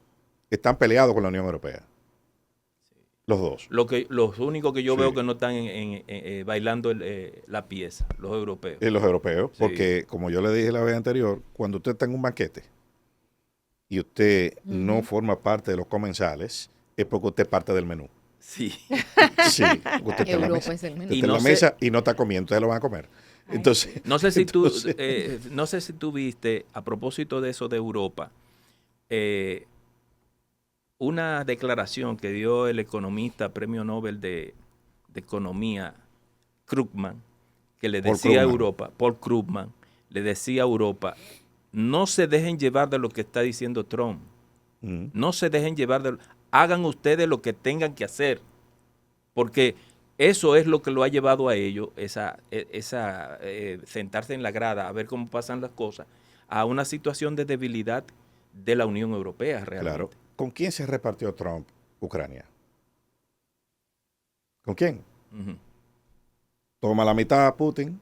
están peleados con la Unión Europea. Los dos. Los únicos que yo veo que no están bailando la pieza, los europeos. Los europeos, Sí. porque como yo le dije la vez anterior, cuando usted está en un banquete y usted no forma parte de los comensales, es porque usted es parte del menú. Sí. Sí, usted está en la Europa mesa. es el menú. Usted Y está en no la sé- mesa y no está comiendo, ustedes lo van a comer. Entonces, No sé si tú viste, a propósito de eso de Europa, una declaración que dio el economista premio Nobel de Economía, Krugman, que le Paul decía a Krugman. Europa, Paul Krugman, le decía a Europa, no se dejen llevar de lo que está diciendo Trump. No se dejen llevar hagan ustedes lo que tengan que hacer, porque eso es lo que lo ha llevado a ellos, sentarse en la grada a ver cómo pasan las cosas, a una situación de debilidad de la Unión Europea realmente. claro. ¿Con quién se repartió Trump Ucrania? ¿Con quién? Ujú. Toma la mitad a Putin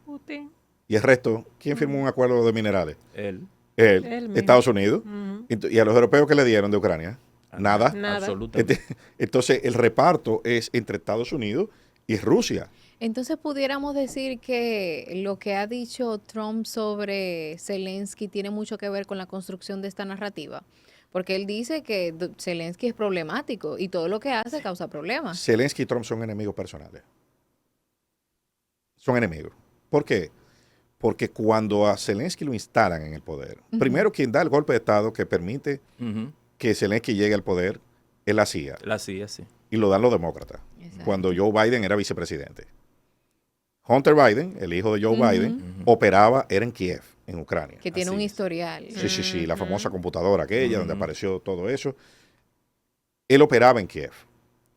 Y el resto, ¿quién firmó un acuerdo de minerales? Él. Estados Unidos. Y a los europeos que le dieron de Ucrania, nada. Absolutamente. Entonces, el reparto es entre Estados Unidos y Rusia. Entonces, pudiéramos decir que lo que ha dicho Trump sobre Zelensky tiene mucho que ver con la construcción de esta narrativa. Porque él dice que Zelensky es problemático y todo lo que hace causa problemas. Zelensky y Trump son enemigos personales. Son enemigos. ¿Por qué? Porque cuando a Zelensky lo instalan en el poder, primero quien da el golpe de Estado que permite que Zelensky llegue al poder es la CIA. La CIA, sí. Y lo dan los demócratas. Cuando Joe Biden era vicepresidente. Hunter Biden, el hijo de Joe Biden, era en Kiev, en Ucrania. Que tiene un historial. Sí, la famosa computadora aquella donde apareció todo eso. Él operaba en Kiev.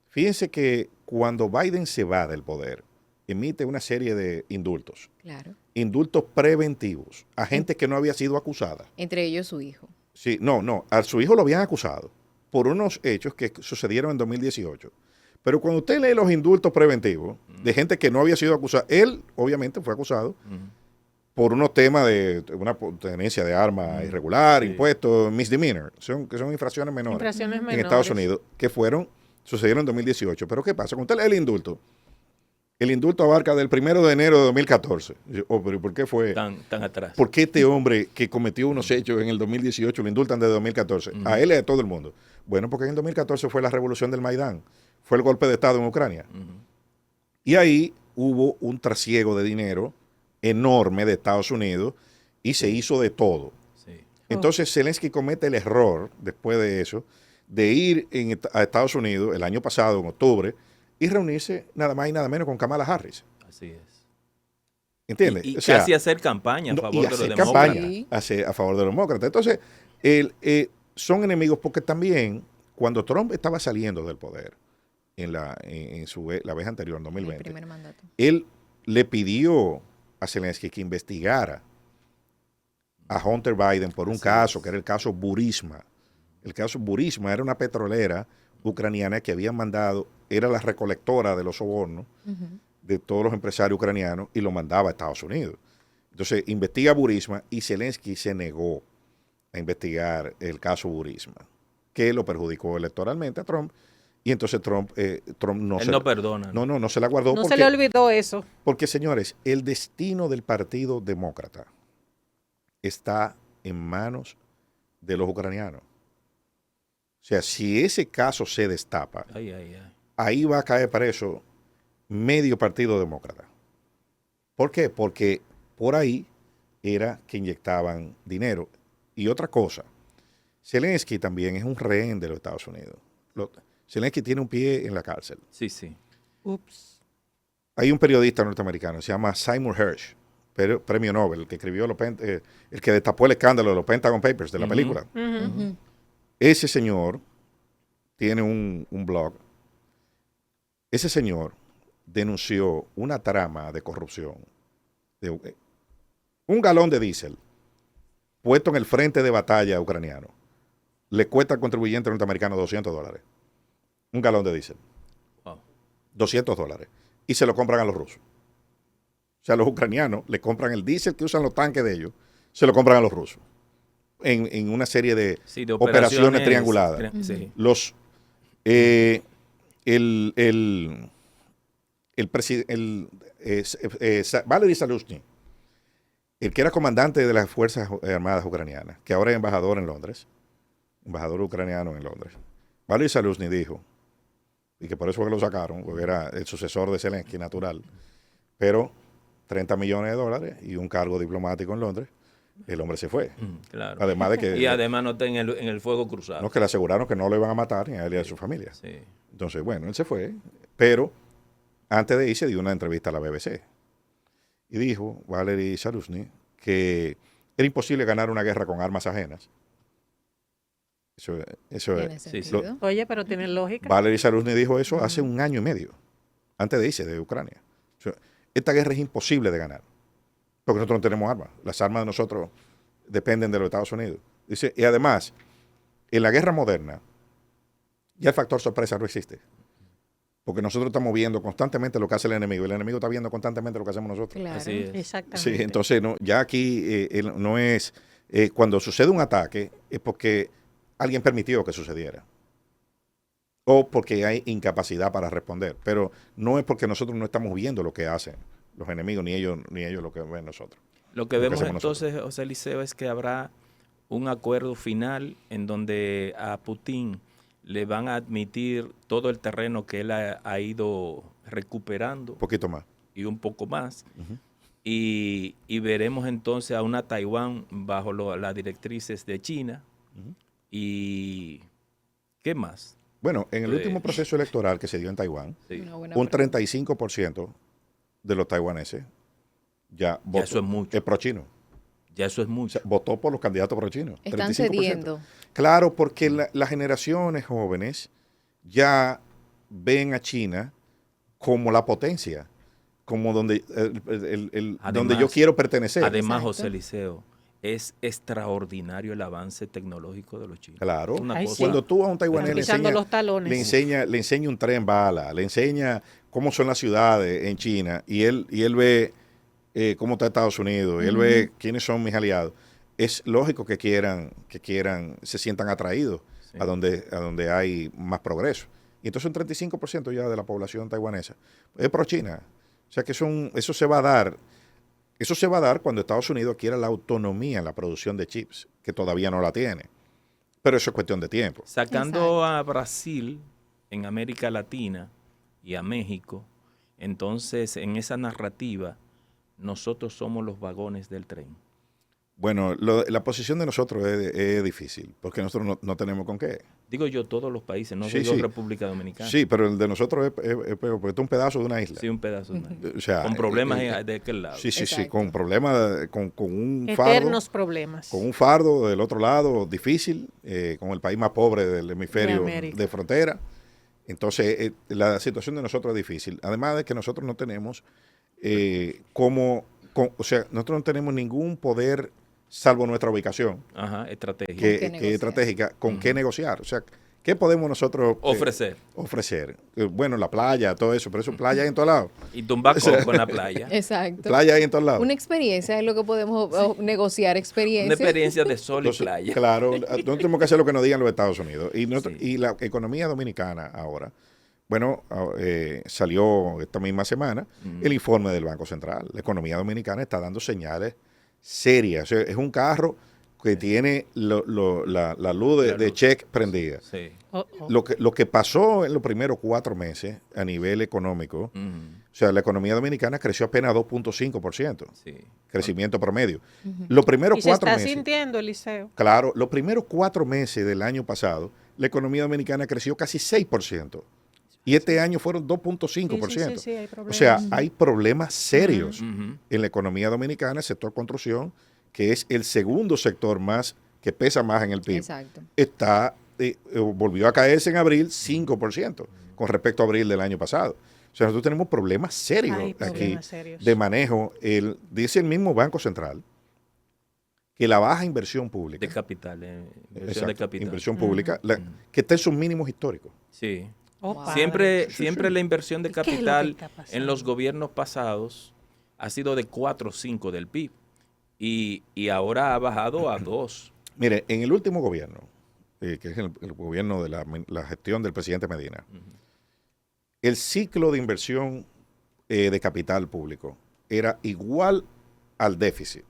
Fíjense que cuando Biden se va del poder, emite una serie de indultos. Claro. Indultos preventivos a gente que no había sido acusada. Entre ellos su hijo. Sí, no, a su hijo lo habían acusado por unos hechos que sucedieron en 2018. Pero cuando usted lee los indultos preventivos de gente que no había sido acusada, él obviamente fue acusado por unos temas de una tenencia de armas irregular, impuestos, misdemeanor, que son infracciones menores en Estados Unidos, que sucedieron en 2018. Pero ¿qué pasa? Cuando usted lee el indulto abarca del 1 de enero de 2014. Pero ¿por qué fue tan atrás? ¿Por qué este hombre que cometió unos hechos en el 2018 lo indultan desde 2014? A él y a todo el mundo. Bueno, porque en el 2014 fue la revolución del Maidán. Fue el golpe de Estado en Ucrania. Y ahí hubo un trasiego de dinero enorme de Estados Unidos y se hizo de todo. Sí. Entonces Zelensky comete el error, después de eso, de ir a Estados Unidos el año pasado, en octubre, y reunirse nada más y nada menos con Kamala Harris. Así es. ¿Entiendes? Y casi hacer campaña a favor de los demócratas. A favor de los demócratas. Entonces, son enemigos porque también, cuando Trump estaba saliendo del poder, la vez anterior, en 2020, el primer mandato, él le pidió a Zelensky que investigara a Hunter Biden por un caso, que era el caso Burisma. El caso Burisma era una petrolera ucraniana que habían mandado, era la recolectora de los sobornos de todos los empresarios ucranianos y lo mandaba a Estados Unidos. Entonces, investiga Burisma y Zelensky se negó a investigar el caso Burisma, que lo perjudicó electoralmente a Trump. Y entonces Trump no perdona. No se la guardó. No se le olvidó eso. Porque, señores, el destino del Partido Demócrata está en manos de los ucranianos. O sea, si ese caso se destapa, ahí va a caer preso medio Partido Demócrata. ¿Por qué? Porque por ahí era que inyectaban dinero. Y otra cosa, Zelensky también es un rehén de los Estados Unidos. Zelensky tiene un pie en la cárcel. Sí, sí. Ups. Hay un periodista norteamericano, se llama Simon Hersh, premio Nobel, el que escribió el que destapó el escándalo de los Pentagon Papers, de la película. Ese señor tiene un blog. Ese señor denunció una trama de corrupción. Un galón de diésel puesto en el frente de batalla ucraniano le cuesta al contribuyente norteamericano $200. Un galón de diésel. Wow. $200. Y se lo compran a los rusos. O sea, los ucranianos le compran el diésel que usan los tanques de ellos, se lo compran a los rusos. En una serie de operaciones trianguladas. Valery Zaluzhny, el que era comandante de las Fuerzas Armadas Ucranianas, que ahora es embajador en Londres, embajador ucraniano en Londres. Valery Zaluzhny dijo, y que por eso fue que lo sacaron, porque era el sucesor de Zelensky natural, pero $30 millones y un cargo diplomático en Londres, el hombre se fue. Claro. Además de que, y además no está en el fuego cruzado. No, que le aseguraron que no lo iban a matar ni a él ni a su familia. Sí. Entonces, bueno, él se fue, pero antes de irse dio una entrevista a la BBC. Y dijo, Valery Zaluzhny, que era imposible ganar una guerra con armas ajenas. Eso es. Oye, pero tiene lógica. Valery Zaluzhny dijo eso hace 1 año y medio, antes de irse de Ucrania. O sea, esta guerra es imposible de ganar, porque nosotros no tenemos armas. Las armas de nosotros dependen de los Estados Unidos. Dice, y además, en la guerra moderna, ya el factor sorpresa no existe. Porque nosotros estamos viendo constantemente lo que hace el enemigo. El enemigo está viendo constantemente lo que hacemos nosotros. Claro. Así es. Exactamente. Sí, entonces no, ya aquí no es... cuando sucede un ataque es porque alguien permitió que sucediera. O porque hay incapacidad para responder. Pero no es porque nosotros no estamos viendo lo que hacen los enemigos, ni ellos lo que ven nosotros. Lo que vemos hacemos entonces, José Eliseo, es que habrá un acuerdo final en donde a Putin le van a admitir todo el terreno que él ha ido recuperando. Un poquito más. Y un poco más. Ujú. Y veremos entonces a una Taiwán bajo las directrices de China. Ujú. ¿Y qué más? Bueno, en el último proceso electoral que se dio en Taiwán, Sí. un 35% de los taiwaneses ya votó, eso es mucho. pro-chino. Ya eso es mucho. O sea, votó por los candidatos pro-chinos. Están 35%. cediendo. Claro, porque las generaciones jóvenes ya ven a China como la potencia, como donde, donde yo quiero pertenecer. Además, Exacto. José Eliseo, es extraordinario el avance tecnológico de los chinos. Claro, Una Ay, cosa- sí. cuando tú a un taiwanés Están pisando los talones. le enseña un tren bala, le enseña cómo son las ciudades en China y él ve cómo está Estados Unidos y él ve quiénes son mis aliados. Es lógico que quieran, se sientan atraídos Sí. a donde hay más progreso. Y entonces un 35% ya de la población taiwanesa es pro-China. O sea que eso se va a dar. Eso se va a dar cuando Estados Unidos quiera la autonomía en la producción de chips, que todavía no la tiene. Pero eso es cuestión de tiempo. Sacando Exacto. a Brasil en América Latina y a México, entonces en esa narrativa nosotros somos los vagones del tren. Bueno, la posición de nosotros es difícil, porque nosotros no tenemos con qué. Digo yo todos los países, no Sí, digo sí. República Dominicana. Sí, pero el de nosotros es peor, porque esto es un pedazo de una isla. Sí, un pedazo. O sea, con problemas de aquel lado. Sí, Exacto. con problemas, con un fardo. Eternos problemas. Con un fardo del otro lado difícil, con el país más pobre del hemisferio De América. de frontera. Entonces, la situación de nosotros es difícil. Además de que nosotros no tenemos o sea, nosotros no tenemos ningún poder salvo nuestra ubicación, Ajá, estrategia. qué que es negociar? estratégica, con qué negociar. O sea, ¿qué podemos nosotros Ofrecer. ofrecer? Bueno, la playa, todo eso, pero eso playa hay en todos lados. Y tumbar coco en la playa. Exacto. Playa hay en todos lados. Una experiencia es lo que podemos negociar, Una experiencia. experiencia de sol y Entonces, playa. claro, nosotros tenemos que hacer lo que nos digan los Estados Unidos. Y, Sí. y la economía dominicana ahora, bueno, salió esta misma semana el informe del Banco Central. La economía dominicana está dando señales serias. O sea, es un carro que tiene la luz de check prendida. Sí. Lo que pasó en los primeros 4 meses a nivel económico, o sea, la economía dominicana creció apenas 2.5%, Sí. crecimiento promedio. Los primeros Y se 4 está meses. sintiendo, Eliseo. Claro, los primeros 4 meses del año pasado, la economía dominicana creció casi 6%. Y este año fueron 2.5%. Sí, hay O problemas. sea, hay problemas serios Ujú. en la economía dominicana, el sector construcción, que es el segundo sector más que pesa más en el PIB. Exacto. Volvió a caerse en abril 5% con respecto a abril del año pasado. O sea, nosotros tenemos problemas serios Hay aquí problemas serios. de manejo. Dice el mismo Banco Central que la baja inversión pública, De capital. Inversión exacto, de capital. inversión pública, que está en sus mínimos históricos. Sí. Oh, Wow. padre. Siempre la inversión de ¿Qué es lo que capital está pasando? en los gobiernos pasados ha sido de 4 o 5 del PIB y ahora ha bajado a 2. Mire, en el último gobierno, que es el gobierno de la gestión del presidente Medina, el ciclo de inversión de capital público era igual al déficit.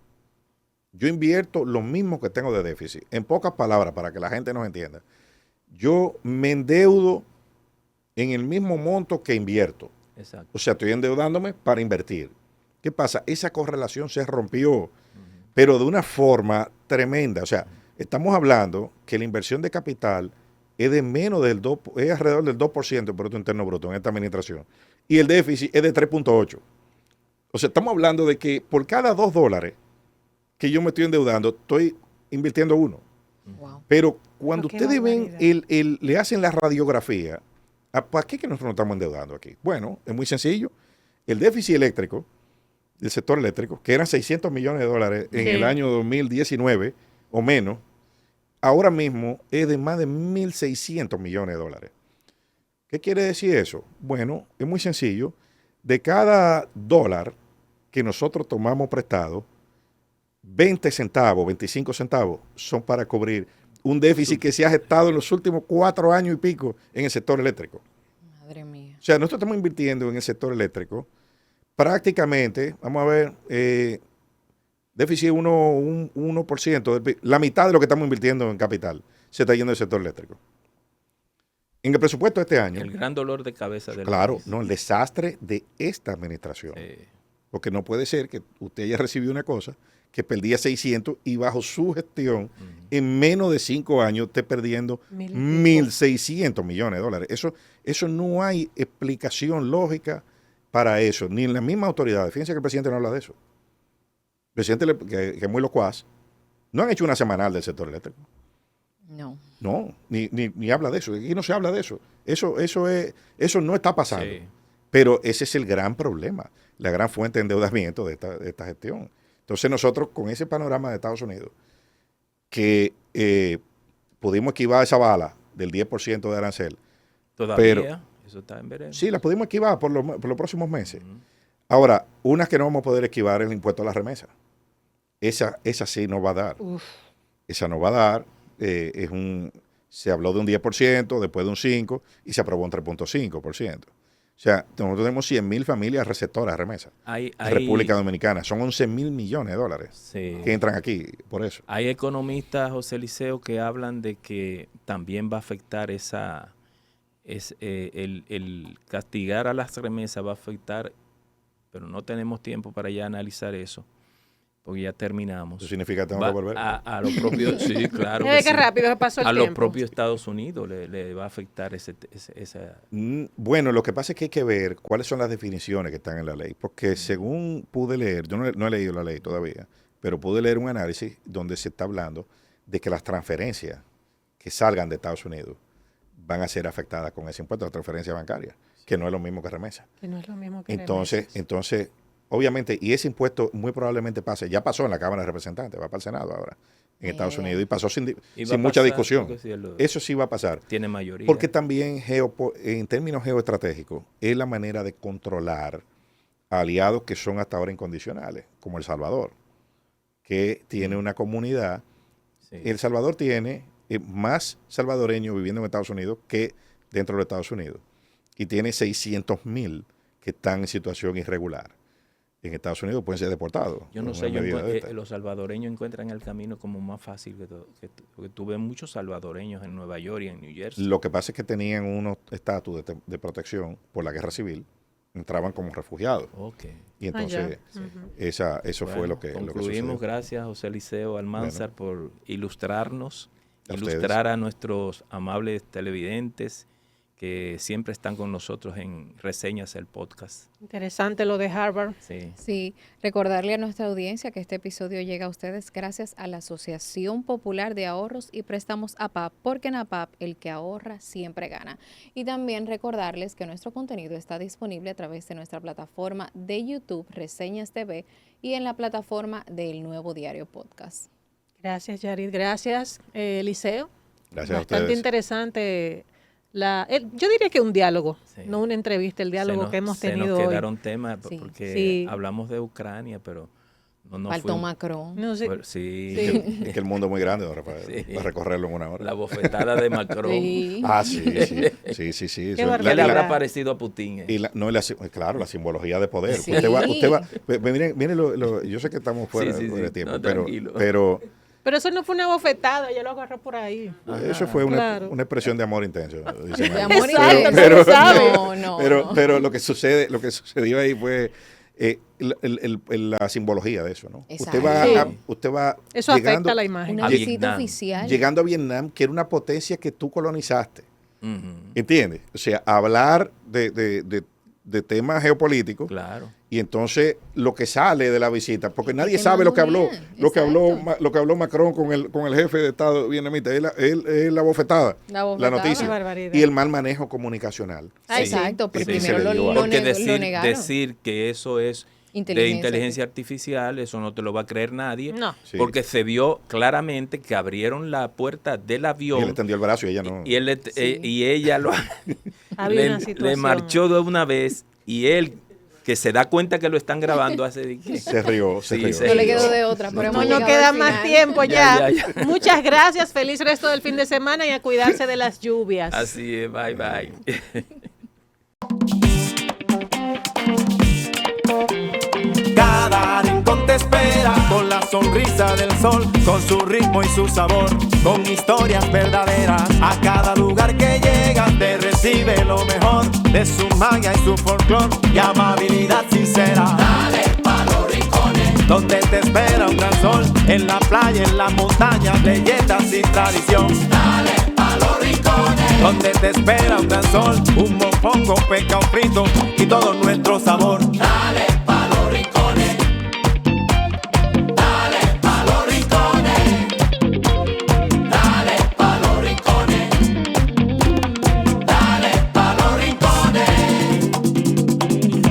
Yo invierto lo mismo que tengo de déficit. En pocas palabras, para que la gente nos entienda, yo me endeudo en el mismo monto que invierto. Exacto. O sea, estoy endeudándome para invertir. ¿Qué pasa? Esa correlación se rompió, pero de una forma tremenda. O sea, estamos hablando que la inversión de capital es de menos del 2, es alrededor del 2% del Producto Interno Bruto en esta administración. Y el déficit es de 3.8. O sea, estamos hablando de que por cada $2 que yo me estoy endeudando, estoy invirtiendo 1. Wow. Pero cuando Pero qué ustedes ven, barbaridad. le hacen la radiografía, ¿para qué que nosotros nos estamos endeudando aquí? Bueno, es muy sencillo. El déficit eléctrico, del sector eléctrico, que eran $600 millones en Sí. el año 2019 o menos, ahora mismo es de más de $1.600 millones. ¿Qué quiere decir eso? Bueno, es muy sencillo. De cada dólar que nosotros tomamos prestado, 20 centavos, 25 centavos son para cubrir un déficit que se ha gestado en los últimos 4 años y pico en el sector eléctrico. Madre mía. O sea, nosotros estamos invirtiendo en el sector eléctrico prácticamente, vamos a ver, déficit 1%, la mitad de lo que estamos invirtiendo en capital se está yendo del sector eléctrico. En el presupuesto de este año. El gran dolor de cabeza del Claro, país. no, el desastre de esta administración. Porque no puede ser que usted haya recibido una cosa que perdía 600 y bajo su gestión, en menos de 5 años, esté perdiendo 1.600 millones de dólares. Eso no hay explicación lógica para eso, ni en las mismas autoridades. Fíjense que el presidente no habla de eso. El presidente, que es muy locuaz, no han hecho una semanal del sector eléctrico. No. No, ni habla de eso. Aquí no se habla de eso. Eso no está pasando. Sí. Pero ese es el gran problema, la gran fuente de endeudamiento de esta gestión. Entonces nosotros, con ese panorama de Estados Unidos, que pudimos esquivar esa bala del 10% de arancel. Todavía, eso está en veremos. Sí, la pudimos esquivar por los próximos meses. Ahora, unas que no vamos a poder esquivar es el impuesto a la remesa. Esa sí no va a dar. Esa no va a dar. Se habló de un 10%, después de un 5%, y se aprobó un 3.5%. O sea, nosotros tenemos 100.000 familias receptoras de remesa en República Dominicana. Son 11.000 millones de dólares que entran aquí por eso. Hay economistas, José Liceo, que hablan de que también va a afectar el castigar a las remesas va a afectar, pero no tenemos tiempo para ya analizar eso, porque ya terminamos. ¿Eso significa que tengo que volver? A los propios, sí, claro. Qué rápido se pasó el a los tiempo. propios Estados Unidos le va a afectar esa... Bueno, lo que pasa es que hay que ver cuáles son las definiciones que están en la ley, porque según pude leer, yo no he leído la ley todavía, pero pude leer un análisis donde se está hablando de que las transferencias que salgan de Estados Unidos van a ser afectadas con ese impuesto, la transferencia bancaria, que no es lo mismo que remesa. Que no es lo mismo que Entonces, obviamente, y ese impuesto muy probablemente pase, ya pasó en la Cámara de Representantes, va para el Senado ahora, en Estados Unidos, y pasó sin mucha discusión. Eso sí va a pasar. Tiene mayoría. Porque también, en términos geoestratégicos, es la manera de controlar a aliados que son hasta ahora incondicionales, como El Salvador, que tiene una comunidad. Sí. El Salvador tiene más salvadoreños viviendo en Estados Unidos que dentro de los Estados Unidos. Y tiene 600.000 que están en situación irregular. En Estados Unidos pueden ser deportados. Yo no sé, los salvadoreños encuentran el camino como más fácil porque tuve muchos salvadoreños en Nueva York y en New Jersey. Lo que pasa es que tenían unos estatus de protección por la guerra civil, entraban como refugiados. Okay. Y entonces eso fue lo que concluimos. Gracias, José Liceo Almanzar, por ilustrarnos, ilustrar a nuestros amables televidentes que siempre están con nosotros en Reseñas, el podcast. Interesante lo de Harvard. Sí, recordarle a nuestra audiencia que este episodio llega a ustedes gracias a la Asociación Popular de Ahorros y Préstamos APAP, porque en APAP el que ahorra siempre gana. Y también recordarles que nuestro contenido está disponible a través de nuestra plataforma de YouTube, Reseñas TV, y en la plataforma del Nuevo Diario Podcast. Gracias, Yarid. Gracias, Liceo. Gracias Bastante a ustedes. Interesante. Yo diría que un diálogo, no una entrevista, el diálogo que hemos tenido hoy. Se nos quedaron temas porque hablamos de Ucrania, pero no faltó Macron. No, sí. Es que el mundo es muy grande ahora para recorrerlo en una hora. La bofetada de Macron. Sí. Sí. ¿Qué le habrá parecido a Putin? Claro, la simbología de poder. Sí. Usted va, miren yo sé que estamos fuera de tiempo, pero eso no fue una bofetada, ella lo agarró por ahí. Eso fue una expresión de amor intenso. De amor intenso. Pero lo que sucedió ahí fue la simbología de eso, ¿no? Exacto. Usted va eso afecta a la imagen. Una visita oficial. Llegando a Vietnam, que era una potencia que tú colonizaste. ¿Entiendes? O sea, hablar de temas geopolíticos. Claro. Y entonces lo que sale de la visita, porque nadie sabe lo que habló Macron con el jefe de Estado vietnamita, es la bofetada, la noticia y el mal manejo comunicacional. Exacto, porque primero lo negaron. Decir que eso es de inteligencia artificial, eso no te lo va a creer nadie, porque se vio claramente que abrieron la puerta del avión. Y él le tendió el brazo y ella no. Y ella lo Había una situación. Le marchó de una vez y él, que se da cuenta que lo están grabando, se rió. No le quedó de otra. Pero no queda más tiempo ya. Muchas gracias. Feliz resto del fin de semana y a cuidarse de las lluvias. Así es. Bye, bye. Cada rincón te espera con la sonrisa del sol, con su ritmo y su sabor, con historias verdaderas. A cada lugar que llegas te recibe lo mejor de su magia y su folclor y amabilidad sincera. Dale pa' los rincones, donde te espera un gran sol, en la playa, en las montañas, leyendas y tradición. Dale pa' los rincones, donde te espera un gran sol, un mofongo, pescado frito y todo nuestro sabor. Dale pa' los rincones, dale pa' los rincones, dale pa' los rincones, dale pa' los rincones.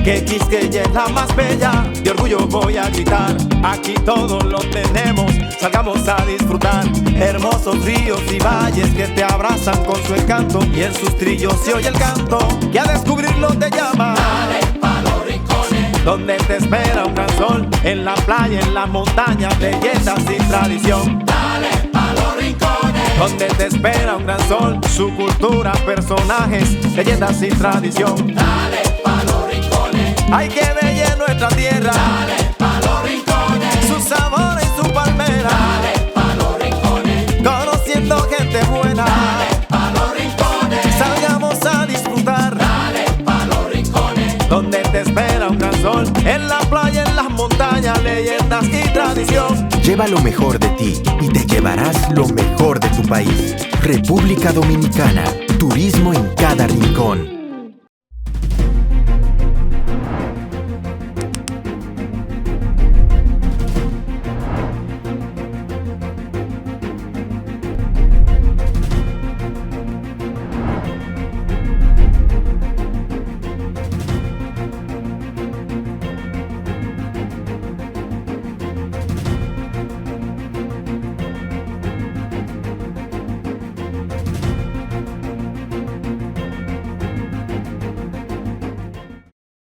Que Quisqueya es la más bella, de orgullo voy a gritar. Aquí todos lo tenemos, salgamos a disfrutar. Hermosos ríos y valles que te abrazan con su encanto, y en sus trillos se oye el canto que a descubrirlo te llama. Dale pa' los rincones, donde te espera un gran sol, en la playa, en las montañas, leyendas y tradición. Dale pa' los rincones, donde te espera un gran sol, su cultura, personajes, leyendas y tradición. Dale pa' los rincones, hay que bella nuestra tierra. Dale pa' los rincones, su sabor y su palmera. Dale pa' los rincones, conociendo gente buena. Dale pa' los rincones, salgamos a disfrutar. Dale pa' los rincones, donde te espera un gran sol, en la playa, en las montañas, leyendas y tradición. Lleva lo mejor de ti y te llevarás lo mejor de tu país. República Dominicana, turismo en cada rincón.